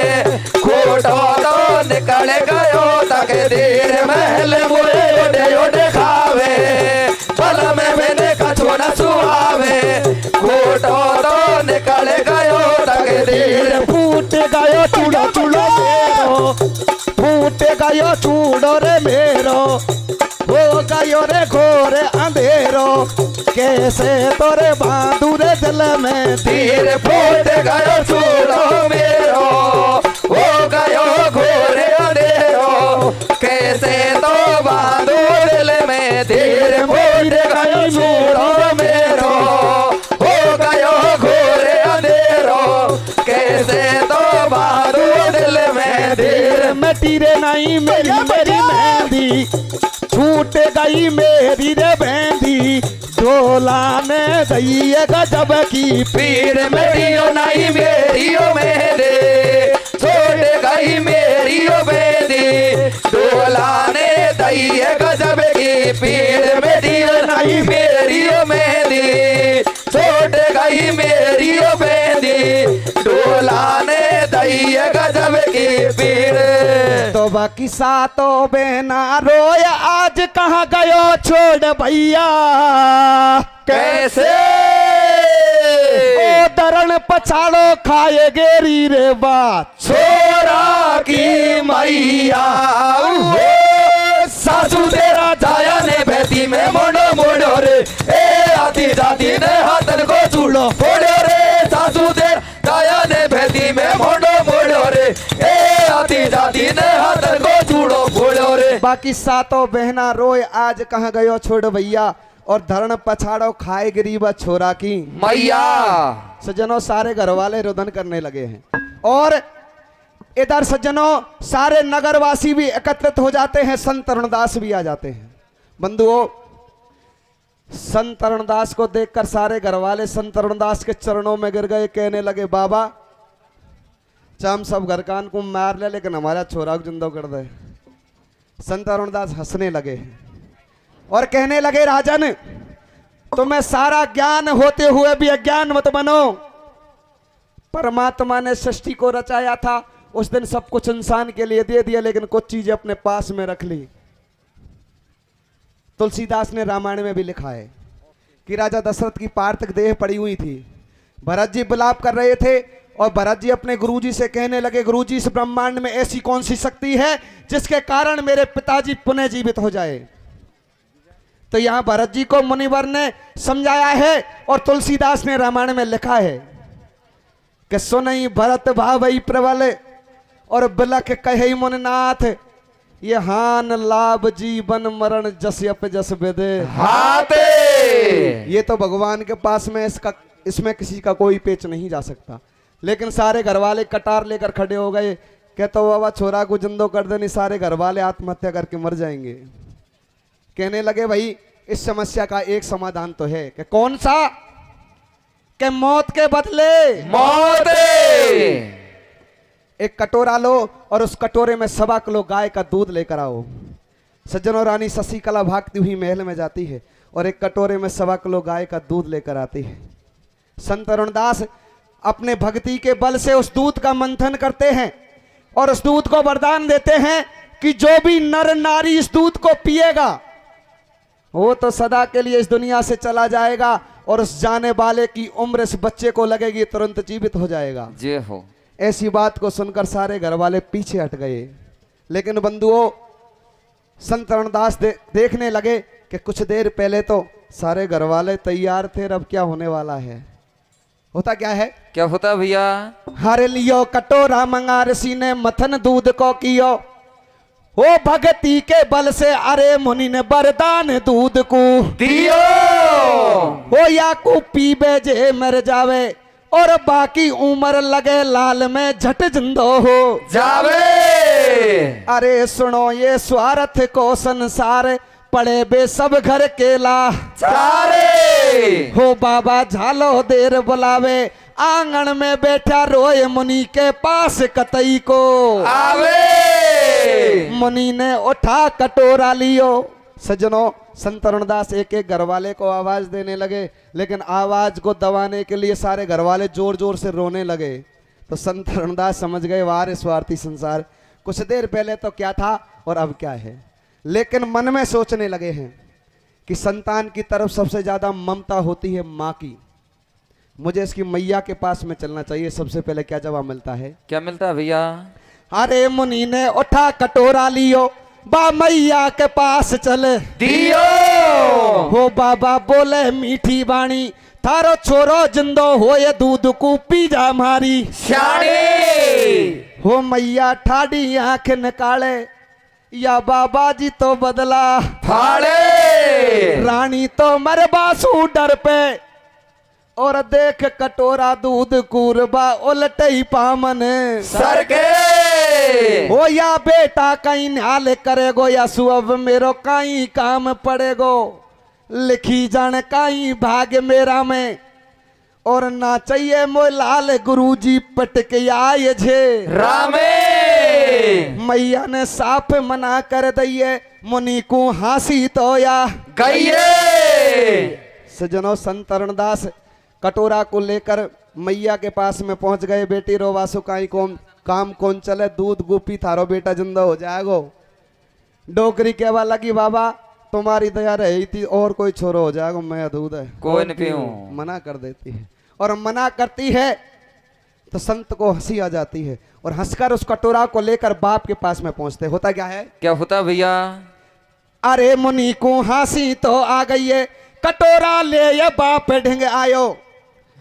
खोटो तो निकल गयो तकदीर। महल मोए उड़े उड़े खावे। बल में बेने का छोना सुआवे। खोटो तो निकल गयो तकदीर। फूट गयो चूड़ो चूड़ो मेरो। फूट गयो चूड़ो रे मेरो। हो गयो रे घोरे अंधेरो। कैसे तोरे बांदूरे दिल में धीर फूट गयो चूड़ो मेरो। हो गयो घोरे अंधेरो। कैसे तो बांधो दिल में धीर फूट गयो चूड़ो मेरो। हो गयो घोरे अंधेरो। कैसे तो बांधो दिल में धीर मिटी रे नहीं मेरी मेरी मेहंदी। छूट गई मेरी रे मेहंदी। डोला ने दई गजब की पीर मेरियो नहीं मेरियो मेरे। छोड़ गई मेरियो बेदी। डोला ने दई गजब की पीर मेरियो नहीं मेरियो मेरी। छोड़ गई मेरियो बेदी। डोला ने दई गजब की पीर। तो बाकी सातों बेना रोया आज कहाँ गयो छोड़ भैया। कैसे? ओ दरण पछाड़ो खाए गेरी रे बात। छोरा की मैया सासू तेरा जाया ने बेटी में मोड़ो मोड़ो रे। ए आती जाती ने हाथन को चूड़ो फोड़ो रे। सासू तेरा जाया ने बेटी में मोड़ो मोड़ो रे। ए आती जाती ने हाथन को चूड़ो फोड़ो रे। बाकी सातों बहना रोए आज कहाँ गयो छोड़ भैया। और धरण पछाड़ो खाए गरीबा छोरा की मैया। सज्जनों सारे घर वाले रुदन करने लगे हैं और इधर सज्जनों सारे नगरवासी भी एकत्रित हो जाते हैं। संत तरुणदास भी आ जाते हैं। बंधुओं संत तरुणदास को देखकर सारे घर वाले संत तरुणदास के चरणों में गिर गए। कहने लगे बाबा चाम सब घर कान को मार ले लेकिन हमारा छोरा को जिंदा कर दे। संत तरुणदास हंसने लगे और कहने लगे राजन तुम्हें सारा ज्ञान होते हुए भी अज्ञान मत बनो। परमात्मा ने सृष्टि को रचाया था उस दिन सब कुछ इंसान के लिए दे दिया लेकिन कुछ चीजें अपने पास में रख ली। तुलसीदास ने रामायण में भी लिखा है कि राजा दशरथ की पार्थिव देह पड़ी हुई थी। भरत जी विलाप कर रहे थे और भरत जी अपने गुरुजी से कहने लगे गुरुजी इस ब्रह्मांड में ऐसी कौन सी शक्ति है जिसके कारण मेरे पिताजी पुनः जीवित हो जाए। तो यहां भरत जी को मुनिवर ने समझाया है और तुलसीदास ने रामायण में लिखा है कि सुनई भरत भावई प्रबल और बिलख कहे मुनिनाथ ये हान लाभ जीवन मरण जस अप जस विदे। हाथे ये तो भगवान के पास में इसमें किसी का कोई पेच नहीं जा सकता। लेकिन सारे घर वाले कटार लेकर खड़े हो गए, कहते हो बाबा छोरा को जिंदो कर देनी, सारे घर वाले आत्महत्या करके मर जाएंगे। कहने लगे भाई इस समस्या का एक समाधान तो है। कि कौन सा? कि मौत के बदले मौत। एक कटोरा लो और उस कटोरे में 1.25 किलो गाय का दूध लेकर आओ। सज्जनों, रानी शशिकला भागती हुई महल में जाती है और एक कटोरे में 1.25 किलो गाय का दूध लेकर आती है। संत अरुणदास अपने भक्ति के बल से उस दूध का मंथन करते हैं और उस दूध को वरदान देते हैं कि जो भी नर नारी इस दूध को पिएगा वो तो सदा के लिए इस दुनिया से चला जाएगा और उस जाने वाले की उम्र इस बच्चे को लगेगी तुरंत जीवित हो जाएगा। जय हो। ऐसी बात को सुनकर सारे घर वाले पीछे हट गए। लेकिन बंधुओं, संत अरुणदास देखने लगे कि कुछ देर पहले तो सारे घर वाले तैयार थे, अब क्या होने वाला है। होता क्या है? क्या होता भैया? हारे लियो कटोरा मंगा ऋषि ने मथन दूध को कियो, ओ भगती के बल से अरे मुनि ने वरदान दूध को दियो। ओ या को पीबे जे मर जावे और बाकी उम्र लगे लाल में झट जिंदो हो जावे। अरे सुनो ये स्वार्थ को संसार पड़े बे सब घर केला सारे। हो बाबा झालो देर बुलावे, आंगन में बैठा रोए मुनि के पास कतई को आवे। मुनि ने उठा कटोरा लियो। सज्जनों, संत अरुणदास एक एक घर वाले को आवाज देने लगे, लेकिन आवाज को दबाने के लिए सारे घर वाले जोर जोर से रोने लगे। तो संत अरुणदास समझ गए वारे स्वार्थी संसार, कुछ देर पहले तो क्या था और अब क्या है। लेकिन मन में सोचने लगे हैं कि संतान की तरफ सबसे ज्यादा ममता होती है माँ की, मुझे इसकी मैया के पास में चलना चाहिए। सबसे पहले क्या जवाब मिलता है? क्या मिलता है भैया? अरे मुनि ने उठा कटोरा लियो, बा मैया के पास चले दियो। हो बाबा बोले मीठी बाणी, थारो छोरो जिंदो हो ये दूध को पी जा मारी श्याणे। हो मैया ठाडी आंख निकाले, या बाबा जी तो बदला फाड़े। रानी तो मरबासू डर पे और देख कटोरा दूध कूरबा उलटई पामन सर के। हो या बेटा कहीं न्याल करेगो या सुअब मेरो कहीं काम पड़ेगो, लिखी जान कहीं भाग्य मेरा में और ना चाहिए मोय लाल गुरुजी पटक आए झे रामे। मैया ने साफ मना कर दिए, मुनि को हासी तो या गइये। सजनों, संत अरुणदास कटोरा को लेकर मैया के पास में पहुंच गए। बेटी रोवा सुकाई कौन काम कौन चले, दूध गुपी थारो बेटा जिंदा हो जाएगो। डोकरी कहवा लगी बाबा तुम्हारी दया रही थी और कोई छोरो हो जाएगा, मैं दूध है कोई नहीं पीऊं। मना कर देती है और मना करती है तो संत को हंसी आ जाती है और हंसकर उस कटोरा को लेकर बाप के पास में पहुंचते। होता क्या है? क्या होता भैया? अरे मुनि को हंसी तो आ गई है, कटोरा ले ये बाप ढिंग आयो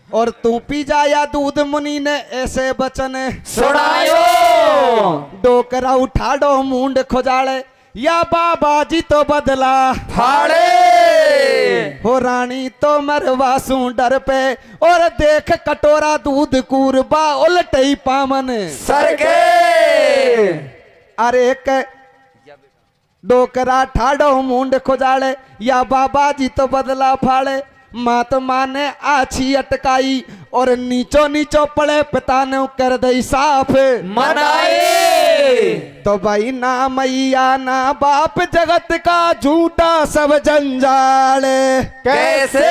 और तू पी जाया दूध। मुनि ने ऐसे बचन सुनायो। डोकरा उठा दो मुंड खोजाड़े, या बाबा जी तो बदला फाड़े। हो रानी तो मरवासू डर पे और देख कटोरा दूध कूरबा उलटई पामन सर के। अरे एक डोकरा ठाडो मुंड खोजाड़े, या बाबा जी तो बदला फाड़े। महात्मा ने आछी अटकाई और नीचो नीचो पड़े, पिता ने कर दई साफ मनाए। तो भाई ना मैया ना बाप जगत का झूठा सब जंजाल कैसे।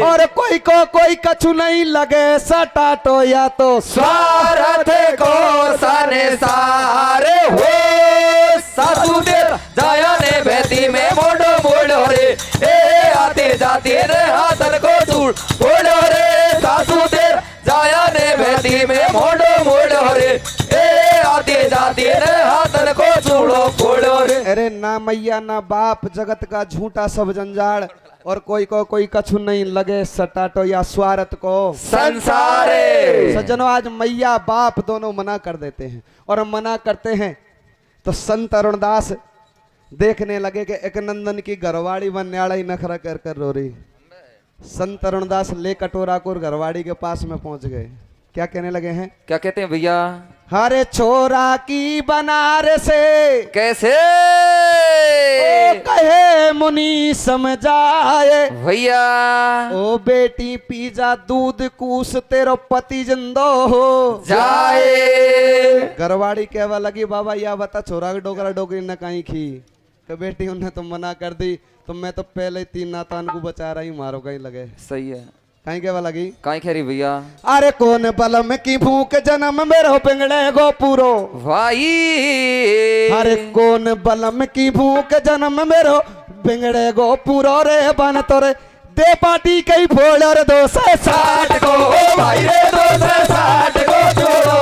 और कोई को कोई कछु नहीं लगे सटा तो या तो स्वार्थ को सने सारे हो। सासू देर जाया ने बेटी में मोड़ो मोड़ो रे, ए आते जाते रे हाथन को तूड़ मोड़ो रे। सासू देर जाया ने बेटी में मोड़ो मोड़ो रे, ए आते जाते रे हाथन को तूड़ो फोड़ो रे। अरे ना मैया ना बाप जगत का झूठा सब जंजाल और कोई को कोई कछु नहीं लगे सटाटो या स्वार्थ को संसारे। सज्जनों, आज मैया बाप दोनों मना कर देते हैं और मना करते हैं तो संत अरुणदास देखने लगे कि एक नंदन की घरवाड़ी बन्याड़ा ही नखरा कर कर रो रही। संत तरुणदास ले कटोरा को घरवाड़ी के पास में पहुंच गए। क्या कहने लगे हैं? क्या कहते हैं भैया? हरे छोरा की बनारसे कैसे ओ कहे मुनि समझाए, भैया? ओ बेटी पी जा दूध कूस तेरो पति जिंदो हो जाए। घरवाड़ी कहवा लगी बाबा या बता छोरा के डोकरा डोकरी न कहीं खी तो बेटी उन्हें तो मना कर दी तो मैं तो पहले ही 3 नातान को बचा रही मारो कहीं लगे। सही है। कहीं कहवा लगी? काई खैरी भैया? अरे कौन बलम की भूख जन्म मेरो पिंगड़े गो पूरो भाई। अरे कौन बलम की भूख जन्म मेरो पिंगड़े गो पूरो रे बन तोरे दे पार्टी कई फोड़ और 260 को ओ भाई रे 260 को छोड़ो।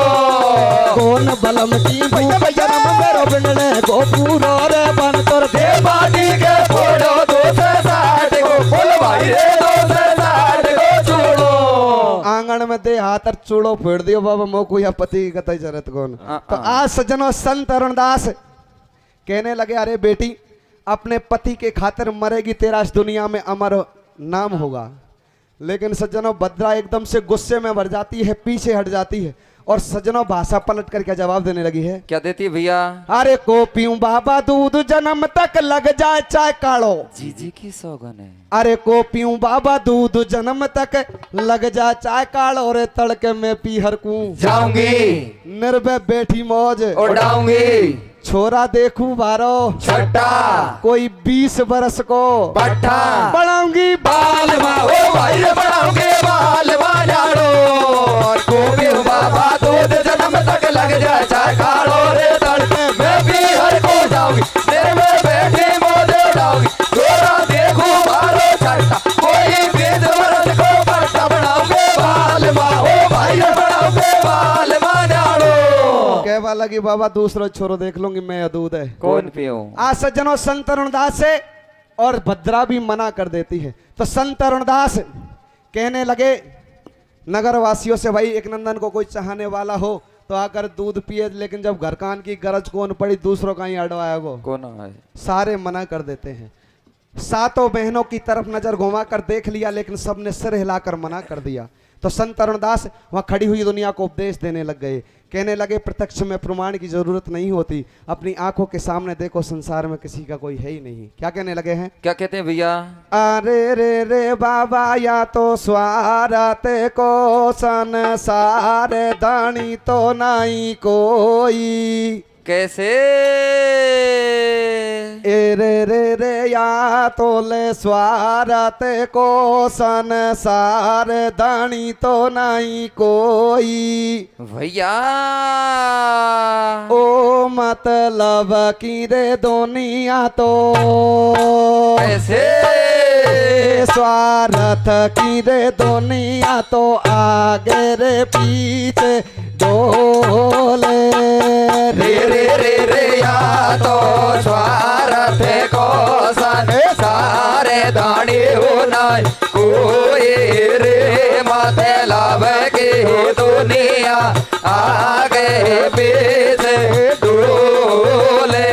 कौन बलम की भूख जन्म मेरो पिंगड़े गो पूरो रे बन तोरे दे पार्टी के फोड़ो 260 को बोल भाई रे 260 को छोड़ो। आंगन में दे हाथ और चूड़ो फेड़ दियो बाबा मोको या पति की कतई जरूरत कौन। तो आज सज्जनों संत तरुणदास कहने लगे अरे बेटी अपने पति के खातिर मरेगी तेरा इस दुनिया में अमर नाम होगा। लेकिन सज्जनों भद्रा एकदम से गुस्से में भर जाती है, पीछे हट जाती है और सज्जनों भाषा पलट कर क्या जवाब देने लगी है? क्या देती है भैया? अरे को पीऊं बाबा दूध जन्म तक लग जाए चाय काढ़ो। जीजी की सौगन है। अरे को पीऊं बाबा दूध जन्म तक लग जाए चाय काढ़ो रे तड़के में पी हर कूं जाऊंगी निर्भय बैठी मौज उड़ाऊंगी। छोरा देखूं बारो छट्टा कोई 20 बरस को पट्टा बढ़ाऊंगी बाल माँ ओ भाई रे बढ़ाऊंगे बाल माँ जाड़ो। को भी बाबा दूध जन्म तक लग जाए चाय काढ़ो रे तड़के मैं भी हर को जाऊंगी तेरे में बैठी मौज उड़ाऊंगी। छोरा देखो मारो छट्टा कोई 20 बरस को पट्टा बढ़ाऊंगे बाल माँ ओ भाई रे बढ़ाऊंगे बाल माँ जाड़ो। कहवा लगी बाबा दूसरा छोरो देख लूंगी मैं दूध है कौन पियो? आज सज्जनों संत तरुणदास से और भद्रा भी मना कर देती है। तो संत तरुणदास कहने लगे नगर वासियों से भाई एक नंदन को कोई चाहने वाला हो तो आकर दूध पिए, लेकिन जब घर कान की गरज कौन पड़ी दूसरों का ही अड़वाया गो कौन है? सारे मना कर देते हैं। सातों बहनों की तरफ नजर घुमा कर देख लिया लेकिन सबने सिर हिलाकर मना कर दिया। तो संत तरुणदास वहां खड़ी हुई दुनिया को उपदेश देने लग गए। कहने लगे प्रत्यक्ष में प्रमाण की जरूरत नहीं होती, अपनी आंखों के सामने देखो संसार में किसी का कोई है ही नहीं। क्या कहने लगे हैं? क्या कहते हैं भैया? अरे रे रे बाबा या तो स्वारत को संसार दानी तो नहीं कोई। कैसे? ए रे रे या तो ले स्वारत को संसार दानी तो नहीं कोई। भैया ओ मतलब की रे दुनिया तो कैसे? स्वार्थ की रे दुनिया तो आगे रे पीछे डोले रे रे रे रे या तो स्वार्थ को सारे दानी होना कोई रे मतलब के दुनिया आगे पीछे डोले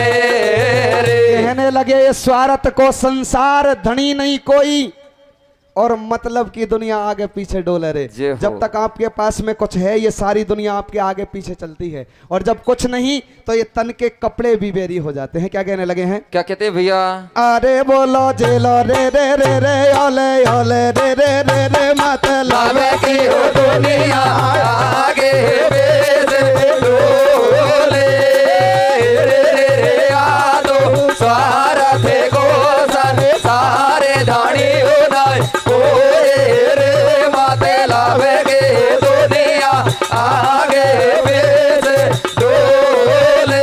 रे। कहने लगे स्वार्थ को संसार धनी नहीं कोई और मतलब की दुनिया आगे पीछे डोले रे। जब तक आपके पास में कुछ है ये सारी दुनिया आपके आगे पीछे चलती है और जब कुछ नहीं तो ये तन के कपड़े भी बेरी हो जाते हैं। क्या कहने लगे हैं? क्या कहते हैं भैया? अरे बोलो जेलो रे रे रे रे ओले ओले रे रे रे रे मतलब की दुनिया आगे पीछे डोले रे रे रे या तो स्वार्थ को सारे धानी होना कोई रे माते लावे के दुनिया आगे पीछे डोले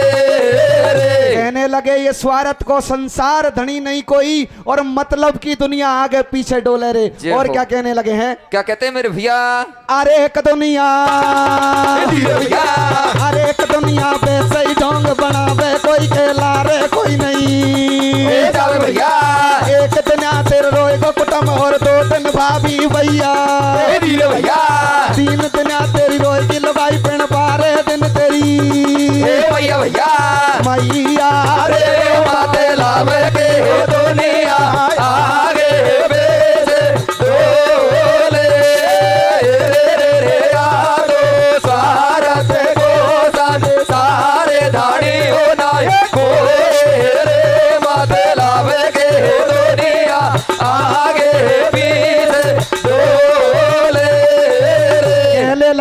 रे। कहने लगे ये स्वार्थ को संसार धनी नहीं कोई और मतलब की दुनिया आगे पीछे डोले रे। और क्या कहने लगे हैं? क्या कहते हैं मेरे भैया? अरे एक दुनिया अरे एक दुनिया पे सही ढोंग बनावे कोई खेला रे कोई नहीं। भैया एक दिन तेरे रोए को कुटुम और 2 दिन भाभी भैया भैया 3 दिन तेरी रोए की लुगाई पिण 12 दिन तेरी भैया भैया मैया रे माते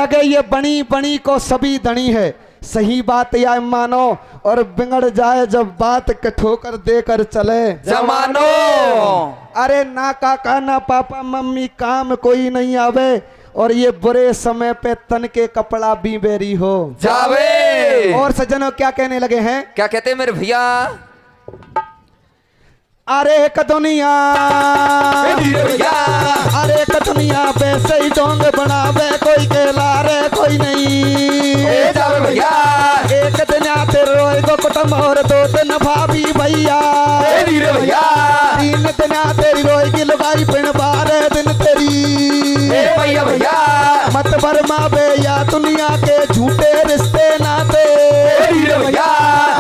लगे ये बनी बनी को सभी धनी है, सही बात या मानो, और बिगड़ जाए जब बात के ठोकर देकर चले जमानो। अरे ना काका ना पापा मम्मी काम कोई नहीं आवे, और ये बुरे समय पे तन के कपड़ा भी बेरी हो जावे। और सज्जनों क्या कहने लगे हैं? क्या कहते हैं मेरे भैया? अरे एक दुनिया, भैया अरे एक दुनिया वैसे ही डोंग बनावे, कोई केला रे कोई नहीं। जावे भैया। एक दिन आते रोए को कुटुंब और 2 दिन भाभी भैया, भैया 3 दिन आते रोए की लुगाई पिण 12 दिन तेरी। भैया भैया मत बरमा बे या दुनिया के झूठे रिश्ते नाते, भैया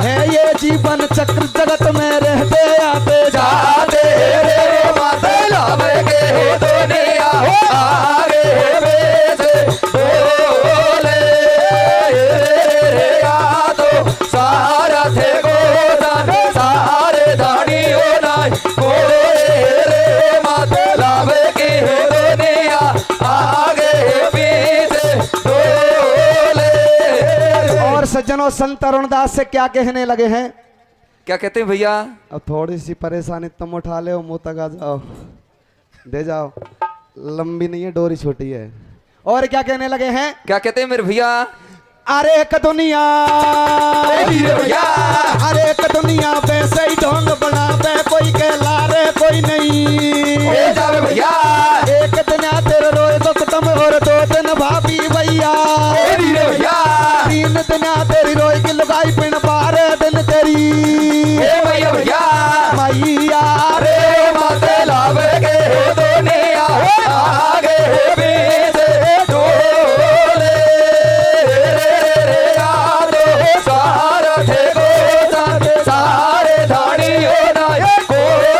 है ये जीवन चक्र जगत में रहते आते जाते रे माते लावे के हो दुनिया आगे बेचे बोले रे यादो सारा थे गोदान सारे दाढ़ी हो नाई कोरे रे माते लावे के हो दुनिया आगे पीछे बोले। और सज्जनों संत अरुणदास से क्या कहने लगे हैं? क्या कहते हैं भैया? अब थोड़ी सी परेशानी तुम उठा ले, मुंह तक आ जाओ, दे जाओ, लंबी नहीं है डोरी छोटी है। और क्या कहने लगे हैं? क्या कहते हैं मेरे भैया? अरे एक दुनिया, भैया अरे एक दुनिया वैसे ही ढोंग बनावे, कोई कहला रे कोई नहीं। जावे भैया। एक दिन तेरे रोए तो कुटुंब और 2 दिन भाभी भैया, भैया 3 दिन तेरी रोए की लुगाई पिण 12 दिन तेरी। भैया भैया मैया रे माते लावे के हो दुनिया आगे पीछे डोले रे यादो सारा थे गोदान सारे धाड़ी हो नाई कोरे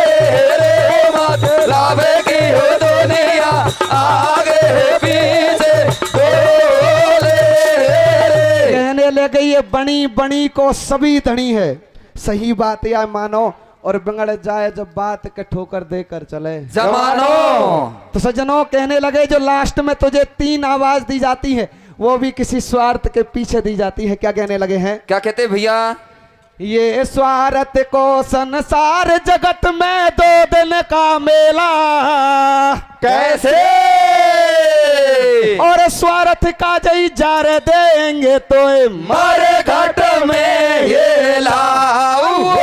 रे माते लावे के हो दुनिया आगे पीछे डोले। कहने लगे ये बनी बनी को सभी धनी है, सही बात या मानो, और बिगड़ जाए जब बात के ठोकर देकर चले जमानो। तो सज्जनों कहने लगे जो लास्ट में तुझे 3 आवाज दी जाती है वो भी किसी स्वार्थ के पीछे दी जाती है। क्या कहने लगे हैं? क्या कहते हैं भैया? ये स्वार्थ को संसार जगत में 2 दिन का मेला, कैसे? और स्वार्थ का जई जार देंगे तो मारे घाट में ये लाऊ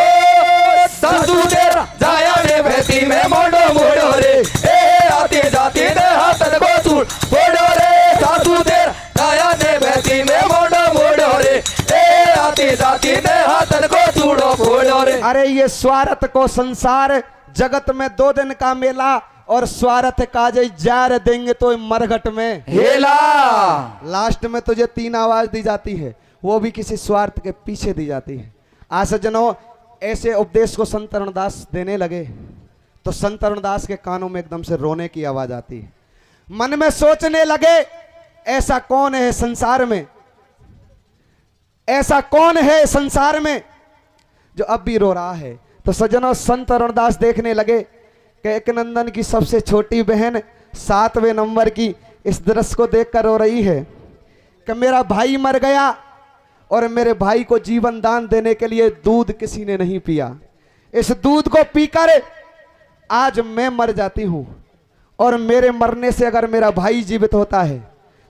सासू तेरा जाया ने भैती में मोड़ो मोड़ो रे ए आती जाती दे हाथन को सूट फोड़ो रे सासू तेरा जाया ने भैती में मोड़ो मोड़ो रे ए आती जाती दे हाथन को सूड़ो फोड़ो रे। अरे ये स्वार्थ को संसार जगत में 2 दिन का मेला, और स्वार्थ का जई जार देंगे तो मरघट में हेला। लास्ट में तुझे 3 आवाज दी जाती है, वो भी किसी स्वार्थ के पीछे दी जाती है। आज सज्जनों ऐसे उपदेश को संत अरुणदास देने लगे तो संत अरुणदास के कानों में एकदम से रोने की आवाज आती है। मन में सोचने लगे ऐसा कौन है संसार में, ऐसा कौन है संसार में जो अब भी रो रहा है। तो सज्जनों संत अरुणदास देखने लगे कि एक नंदन की सबसे छोटी बहन 7वें नंबर की इस दृश्य को देखकर रो रही है कि मेरा भाई मर गया और मेरे भाई को जीवन दान देने के लिए दूध किसी ने नहीं पिया। इस दूध को पीकर आज मैं मर जाती हूं, और मेरे मरने से अगर मेरा भाई जीवित होता है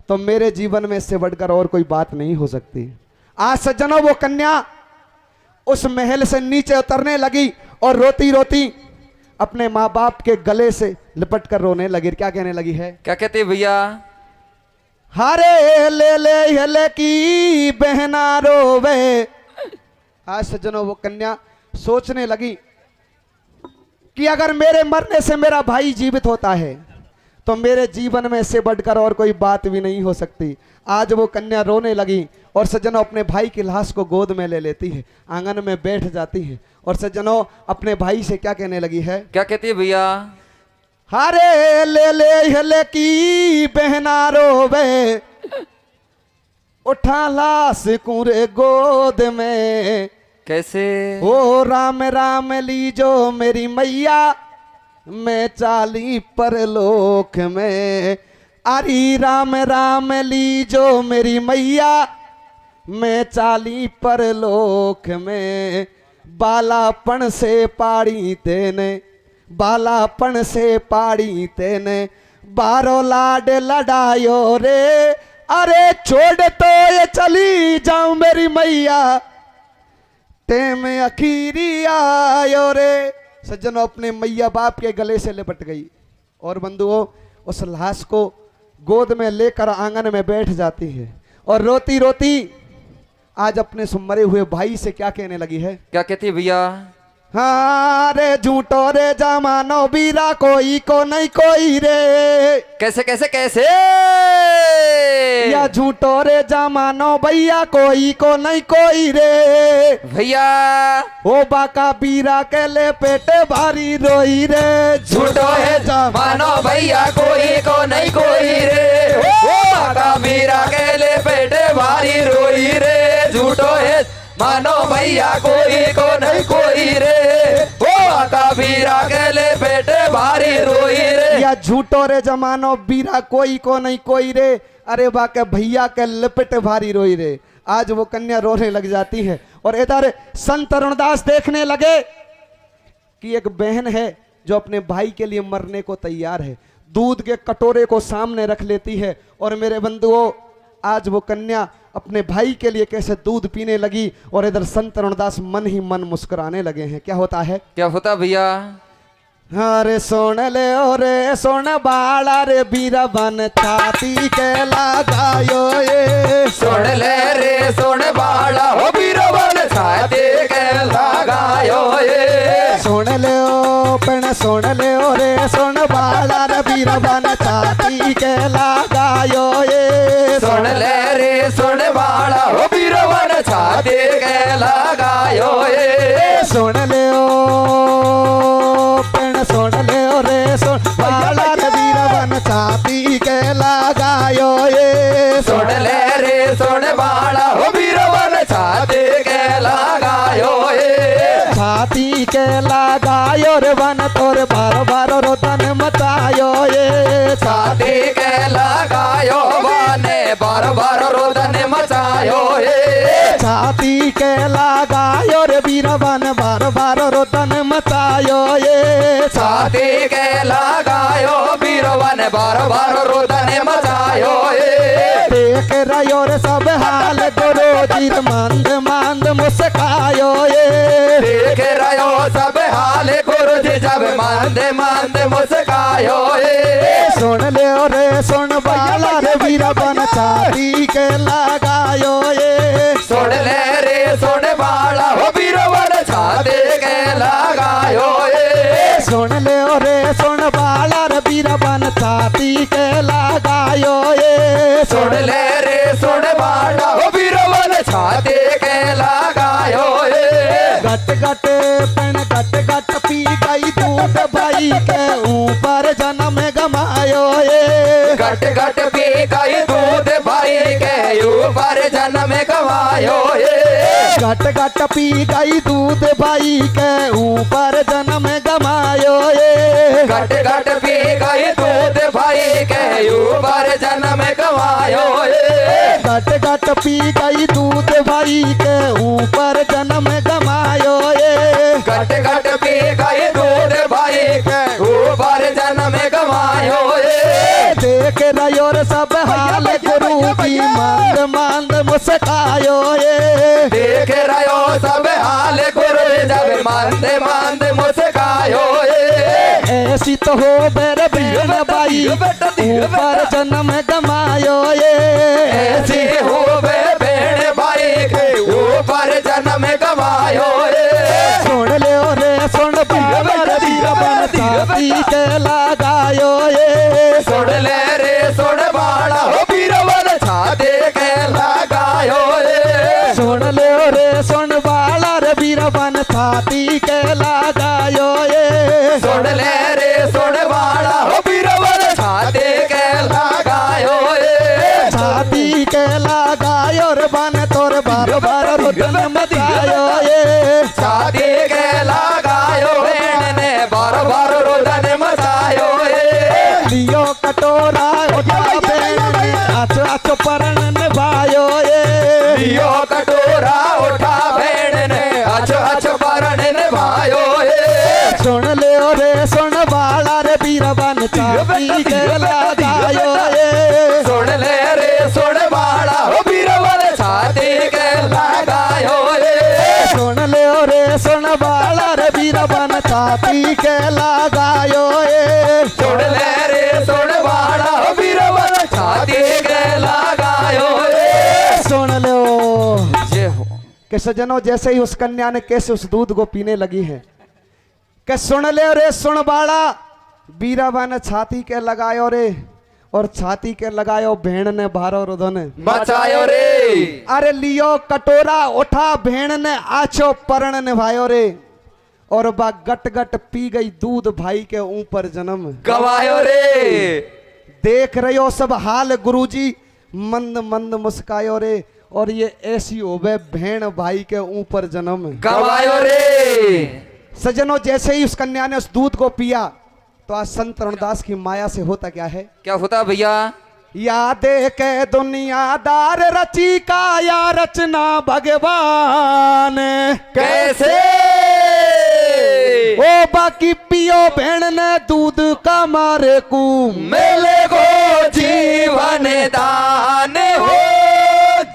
तो मेरे जीवन में इससे बढ़कर और कोई बात नहीं हो सकती। आज सज्जनों वो कन्या उस महल से नीचे उतरने लगी और रोती रोती अपने माँ बाप के गले से लिपट कर रोने लगी। क्या कहने लगी है? क्या कहते हैं भैया? हरे ले ले hele की बहना रोवे। आज सज्जनों वो कन्या सोचने लगी कि अगर मेरे मरने से मेरा भाई जीवित होता है तो मेरे जीवन में इससे बढ़कर और कोई बात भी नहीं हो सकती। आज वो कन्या रोने लगी और सज्जनों अपने भाई की लाश को गोद में ले लेती है, आंगन में बैठ जाती है और सज्जनों अपने भाई से क्या कहने लगी है? क्या कहती है भैया? हरे ले ले hele की बहना रोवे, उठा लाश कुरे गोद में। कैसे? ओ राम राम लीजो मेरी मैया, मैं चाली परलोक में। आरी राम राम लीजो मेरी मैया, मैं चाली पर लोक में, बालापन से पाड़ी तेने, बालापन से पाड़ी तेने, बारो लाड लड़ायो रे, अरे छोड़ तो ये चली जाऊं मेरी मैया, टेम अखीरी आयो रे। सज्जनों, अपने मैया बाप के गले से लिपट गई और बंधुओं उस लाश को गोद में लेकर आंगन में बैठ जाती है और रोती रोती आज अपने मरे हुए भाई से क्या कहने लगी है। क्या कहती है भैया? हाँ रे झूठो रे जमानो बीरा, कोई को नहीं कोई रे। कैसे कैसे कैसे? या झूठो रे जमानो भैया, कोई को नहीं कोई रे। भैया ओ बाका बीरा के ले पेटे भारी रोई रे। झूठो है जमानो भैया, कोई को नहीं कोई रे। ओ बाका बीरा के ले पेटे भारी रोई रे। झूठो है मानो भैया, कोई को नहीं कोई रे। ओ कबीरा के ले पेटे भारी रोई रे। या झूठो रे जमानो बीरा, कोई को नहीं कोई रे। अरे बाके भैया के लपेट भारी रोई रे। आज वो कन्या रोने लग जाती है और इधर संत तरुणदास देखने लगे कि एक बहन है जो अपने भाई के लिए मरने को तैयार है, दूध के कटोरे को सामने रख लेती है। और मेरे बंधुओं, आज वो कन्या अपने भाई के लिए कैसे दूध पीने लगी और इधर संत तरुणदास मन ही मन मुस्कुराने लगे हैं। क्या होता है? क्या होता भैया? अरे सोन ले ओ रे सोन बाला रे, बीरा बन छाती के लगायो ये। सोन ले रे सोन बाला, हो बीरा बन छाती के लगायो ये। सोन ले ओ पेण सोन ले ओ रे सोन बाला रे, बीरा बन छाती के लगायो ये। सोन ले रे सोन बाला, हो बीरा बन छाती के लगायो ये। सोन ले ओ पेण सोन ले ओ रे सोन बाला रे, बीरा बन छाती के लगायो ये। सोन ले रे सोन बाला, हो बीरा बन छाती के लगायो ये। छाती के लगायो रे बन तोर बारो बारो रोदन मचायो ये। छाती के लगायो बने, बार बार रोदन मचायो ये। छाती के लगायो रे बीरा बन बार बार रोदन मचायो ये। छाती के लगायो बीरवन, बार बार रोदन मचायो ये। देख रयो रे सब हाल गुरु जी, मंद मंद मुस्कायो ये। देख रहो सब हाल गुरु जी, जब मंद मंद मुस्कायो ये। सुन ले रे सुन बाला रे, बीरा बन छाती के लगायो ये। सुन ले रे सुन बाला, हो बीरवन छाती के लगायो ये। सुन ले रे सुन बाला रे, बीरा बन छाती के लगायो ये। सुन ले रे सुन बाला, हो बीरवन छाती के लगायो ये। गट गट पेन गट गट पी गई दूध भाई के ऊपर जन्म गमायो ये। गट गट पी गई दूध भाई के ऊपर जन्म गवायो ये। गट गट पी गई दूध भाई के ऊपर जन्म गमायो ये। गट गट पी गई दूध भाई के ऊपर जन्म गवायो ये। गट गट पी गई दूध भाई के ऊपर जन्म गमायो ये। गट गट पी गई दूध भाई के ऊपर जन्म गवायो ये। देख रयो रे सब हाल गुरु जी, मंद मंद मुस्कायो ये। देख रहो सब हाल गुरु, जब मंद मंद मुस्कायो ये। ऐसी तो हो बेर बहन बाई, ऊपर जन्म गमायो ये। ऐसी हो बे भेड़ भाई के ऊपर जन्म गवायो ये। सुन ले रे सुन बाला रे, बीरा बन छाती के लगायो ये। सुन ले रे सुन बाला, हो बीरवन छाती के लगायो ये। सुन ले रे सुन बाला रे, बीरा बन छाती के लगायो ये। सुन ले रे सुन बाला, हो बीरवन छाती के लगायो ये। छाती के लगायो रे बन तोर बार बार रुदन मचायो ये। छाती के लगायो ने, बार बार रोदन मचायो ये। लियो कटोरा उठा परण निभायो ये लियो कटोरा उठा भेड़ ने अच्छो अच्छो परण निभायो हे सुन ले रे सुन बाला रे बीरबन चापी के लगायो ये सुन ले रे सुन बाला हो बीरबल छाती के लगायो हे सुन ले रे सुन बाला रे बीरबन छाती के लगायो ये सुन ले रे सुन बाला हो बीरबल छाती के लगायो हे सुन लो जय हो कि सजनों जैसे ही उस कन्या ने कैसे उस दूध को पीने लगी है कि सुन ले रे सुन बाड़ा बीराबा छाती के लगायो रे और छाती के लगायो भेड़ ने भारो रुदन मचायो रे अरे लियो कटोरा उठा भेड़ ने आछो परण निभायो रे और बा गट गट पी गई दूध भाई के ऊपर जन्म गवायो रे देख रहे हो सब हाल गुरुजी मंद मंद मुस्कायो रे और ये ऐसी होवे भेड़ भाई के ऊपर जन्म गवायो रे सजनों जैसे ही उस कन्या ने उस दूध को पिया तो आज संत रमदास की माया से होता क्या है क्या होता भैया या देखे दुनियादार रची का या रचना भगवान कैसे ओ बाकी पियो भेड़ ने दूध का मारे को मेले को जीवन दान हो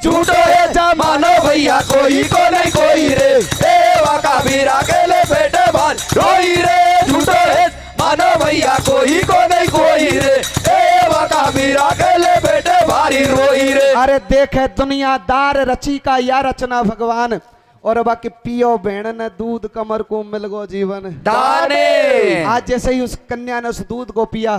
झूठो है जमानो भैया कोई को नहीं कोई रे एवा का बीरा अकेले बेटे बाल रोई रे झूठो है मानो भैया कोई को नहीं कोई रे एवा का बीरा अकेले बेटे भारी रोई रे अरे देखे दुनियादार रची का या रचना भगवान और बाकी पियो भेड़ ने दूध कमर को मिल गो जीवन दाने आज जैसे ही उस कन्या ने उस दूध को पिया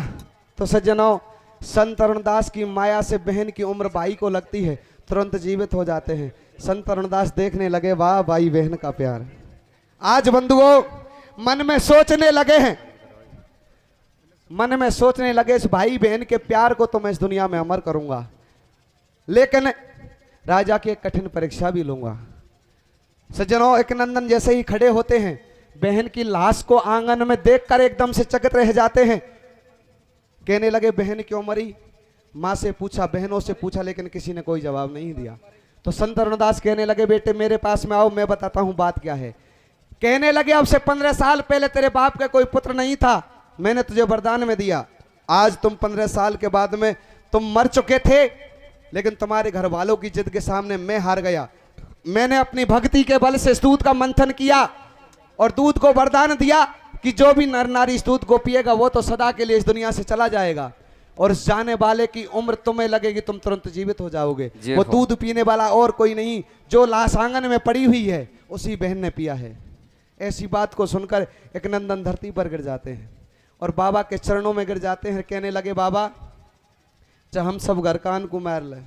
तो सज्जनों संत अरुणदास की माया से बहन की उम्र भाई को लगती है तुरंत जीवित हो जाते हैं संत अरुणदास देखने लगे वाह भाई बहन का प्यार आज बंधुओं मन में सोचने लगे हैं मन में सोचने लगे इस भाई बहन के प्यार को तो मैं इस दुनिया में अमर करूंगा लेकिन राजा की एक कठिन परीक्षा भी लूंगा सज्जनों एक नंदन जैसे ही खड़े होते हैं बहन की लाश को आंगन में देखकर एकदम से चकित रह जाते हैं कहने लगे बहन क्यों मरी माँ से पूछा बहनों से पूछा लेकिन किसी ने कोई जवाब नहीं दिया तो संत अरुणदास कहने लगे बेटे मेरे पास में आओ मैं बताता हूँ बात क्या है कहने लगे अब से 15 साल पहले तेरे बाप का कोई पुत्र नहीं था मैंने तुझे वरदान में दिया आज तुम 15 साल के बाद में तुम मर चुके थे लेकिन तुम्हारे घर वालों की जिद के सामने मैं हार गया मैंने अपनी भक्ति के बल से इस दूध का मंथन किया और दूध को वरदान दिया कि जो भी नर नारी इस दूध को पिएगा वो तो सदा के लिए इस दुनिया से चला जाएगा और इस जाने वाले की उम्र तुम्हें लगेगी तुम तुरंत जीवित हो जाओगे वो दूध पीने वाला और कोई नहीं जो लाश आंगन में पड़ी हुई है उसी बहन ने पिया है ऐसी बात को सुनकर एक नंदन धरती पर गिर जाते हैं और बाबा के चरणों में गिर जाते हैं कहने लगे बाबा चाहे हम सब घर कान को मार ले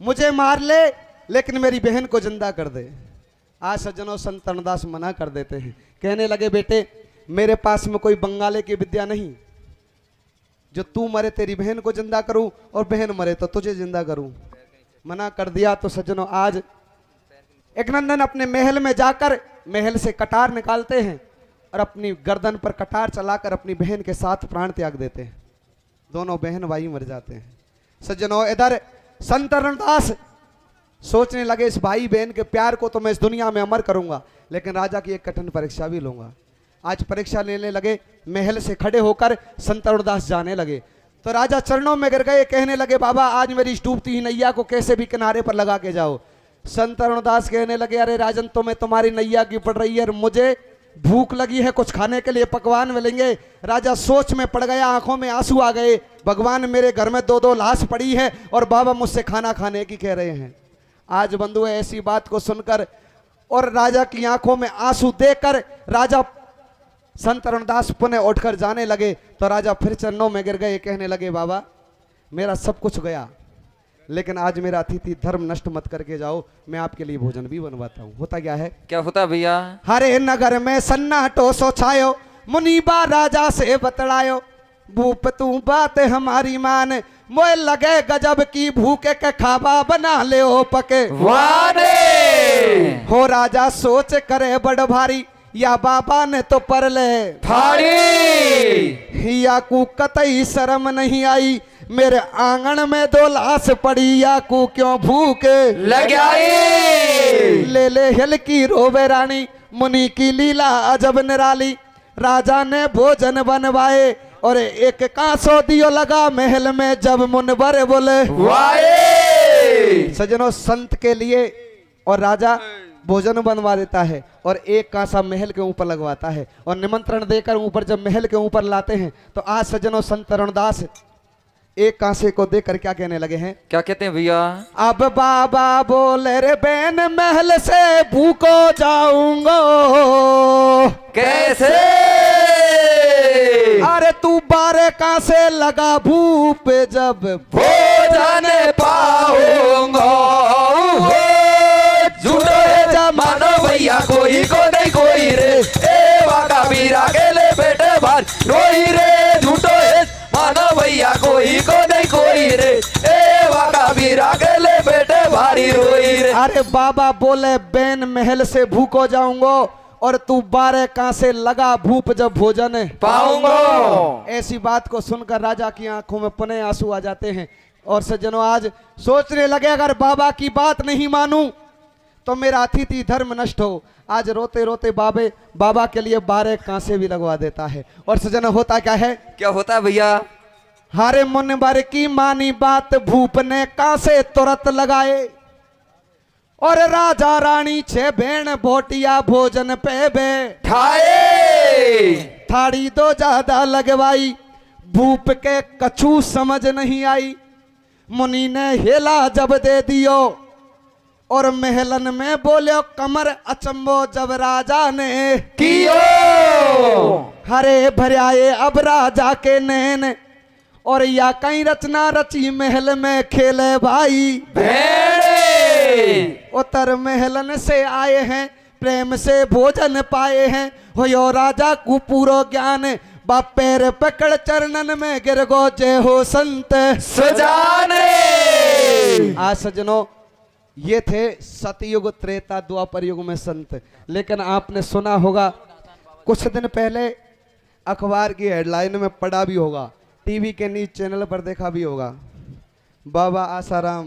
मुझे मार ले लेकिन मेरी बहन को जिंदा कर दे आज सज्जनों संत अरुणदास मना कर देते हैं कहने लगे बेटे मेरे पास में कोई बंगाले की विद्या नहीं जो तू मरे तेरी बहन को जिंदा करूं और बहन मरे तो तुझे जिंदा करूं मना कर दिया तो सज्जनों आज एक नंदन अपने महल में जाकर महल से कटार निकालते हैं और अपनी गर्दन पर कटार चलाकर अपनी बहन के साथ प्राण त्याग देते हैं दोनों बहन भाई मर जाते हैं सज्जनों इधर संत अरुणदास सोचने लगे इस भाई बहन के प्यार को तो मैं इस दुनिया में अमर करूंगा लेकिन राजा की एक कठिन परीक्षा भी लूंगा आज परीक्षा लेने लगे महल से खड़े होकर संत अरुणदास जाने लगे तो राजा चरणों में गिर गए कहने लगे बाबा आज मेरी इस डूबती हुई नैया को कैसे भी किनारे पर लगा के जाओ संत अरुणदास कहने लगे अरे राजन तो मैं तुम्हारी नैया की पड़ रही है मुझे भूख लगी है कुछ खाने के लिए पकवान मिलेंगे राजा सोच में पड़ गया आंखों में आंसू आ गए भगवान मेरे घर में 2-2 लाश पड़ी है और बाबा मुझसे खाना खाने की कह रहे हैं आज बंधु ऐसी बात को सुनकर और राजा की आंखों में आंसू देखकर राजा संत अरुणदास पुनः उठकर जाने लगे तो राजा फिर चरणों में गिर गए कहने लगे बाबा मेरा सब कुछ गया लेकिन आज मेरा अतिथि धर्म नष्ट मत करके जाओ मैं आपके लिए भोजन भी बनवाता हूँ होता क्या है क्या होता भैया हरे नगर में सन्नाटो सो छायो मुनीबा राजा से बतलायो भूप तू बात हमारी मान मोए लगे गजब की भूखे के खाबा बना ले ओ पके वाने हो राजा सोच करे बड़ भारी या बाबा ने तो पर ले फाड़ी या को कतई शर्म नहीं आई मेरे आंगन में 2 लाश पड़ी या को क्यों भूख लगाई ले ले हिल की रोवे रानी मुनि की लीला अजब निराली। राजा ने भोजन बनवाए और एक कांसो दियो लगा महल में जब मुनवर बोले वाए। सजनों संत के लिए और राजा भोजन बनवा देता है और एक कांसा महल के ऊपर लगवाता है और निमंत्रण देकर ऊपर जब महल के ऊपर लाते हैं तो आज सजनों संत तरुणदास एक कांसे को देखकर क्या कहने लगे हैं? क्या कहते हैं भैया? अब बाबा बोले रे बेन महल से भूखो जाऊंगा कैसे? अरे तू 12 कांसे लगा भूप जब भोजन पाऊंगा झूठो है जमानो भैया कोई को नहीं कोई रे ए वाका बीरा के ले बेटे बार रोई रे झूठो है मानो भैया कोई को नहीं कोई रे ए वाका बीरा के ले बेटे भारी रोई रे। अरे बाबा बोले बेन महल से भूखो जाऊंगा और तू 12 कांसे लगा भूप जब भोजन पाऊंगा। ऐसी बात को सुनकर राजा की आंखों में पुनः आंसू आ जाते हैं और सज्जनों आज सोचने लगे अगर बाबा की बात नहीं मानूं तो मेरा अतिथि धर्म नष्ट हो। आज रोते रोते बाबा के लिए 12 कांसे भी लगवा देता है। और सज्जनों होता क्या है? क्या होता है भैया? हारे मुनवर की मानी बात भूप ने कांसे तुरंत लगाए और राजा रानी 6 भेड़ भोटिया भोजन पे ठाए थाड़ी 2 ज्यादा लगवाई भूप के कछु समझ नहीं आई। मुनि ने हेला जब दे दियो और महलन में बोलो कमर अचंबो जब राजा ने कियो हरे भराए अब राजा के नैन और या कहीं रचना रची महल में खेले भाई भेड़े उतर महलन से आए हैं प्रेम से भोजन पाए हैं हो यो राजा को पूरो ज्ञान बाप पैर पकड़ चरणन में गिर गो जय हो संत सजाने। आज सजनों ये थे सतयुग त्रेता द्वापर युग में संत। लेकिन आपने सुना होगा कुछ दिन पहले अखबार की हेडलाइन में पढ़ा भी होगा, टीवी के न्यूज चैनल पर देखा भी होगा, बाबा आसाराम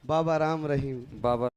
बाबा राम रहीम बाबा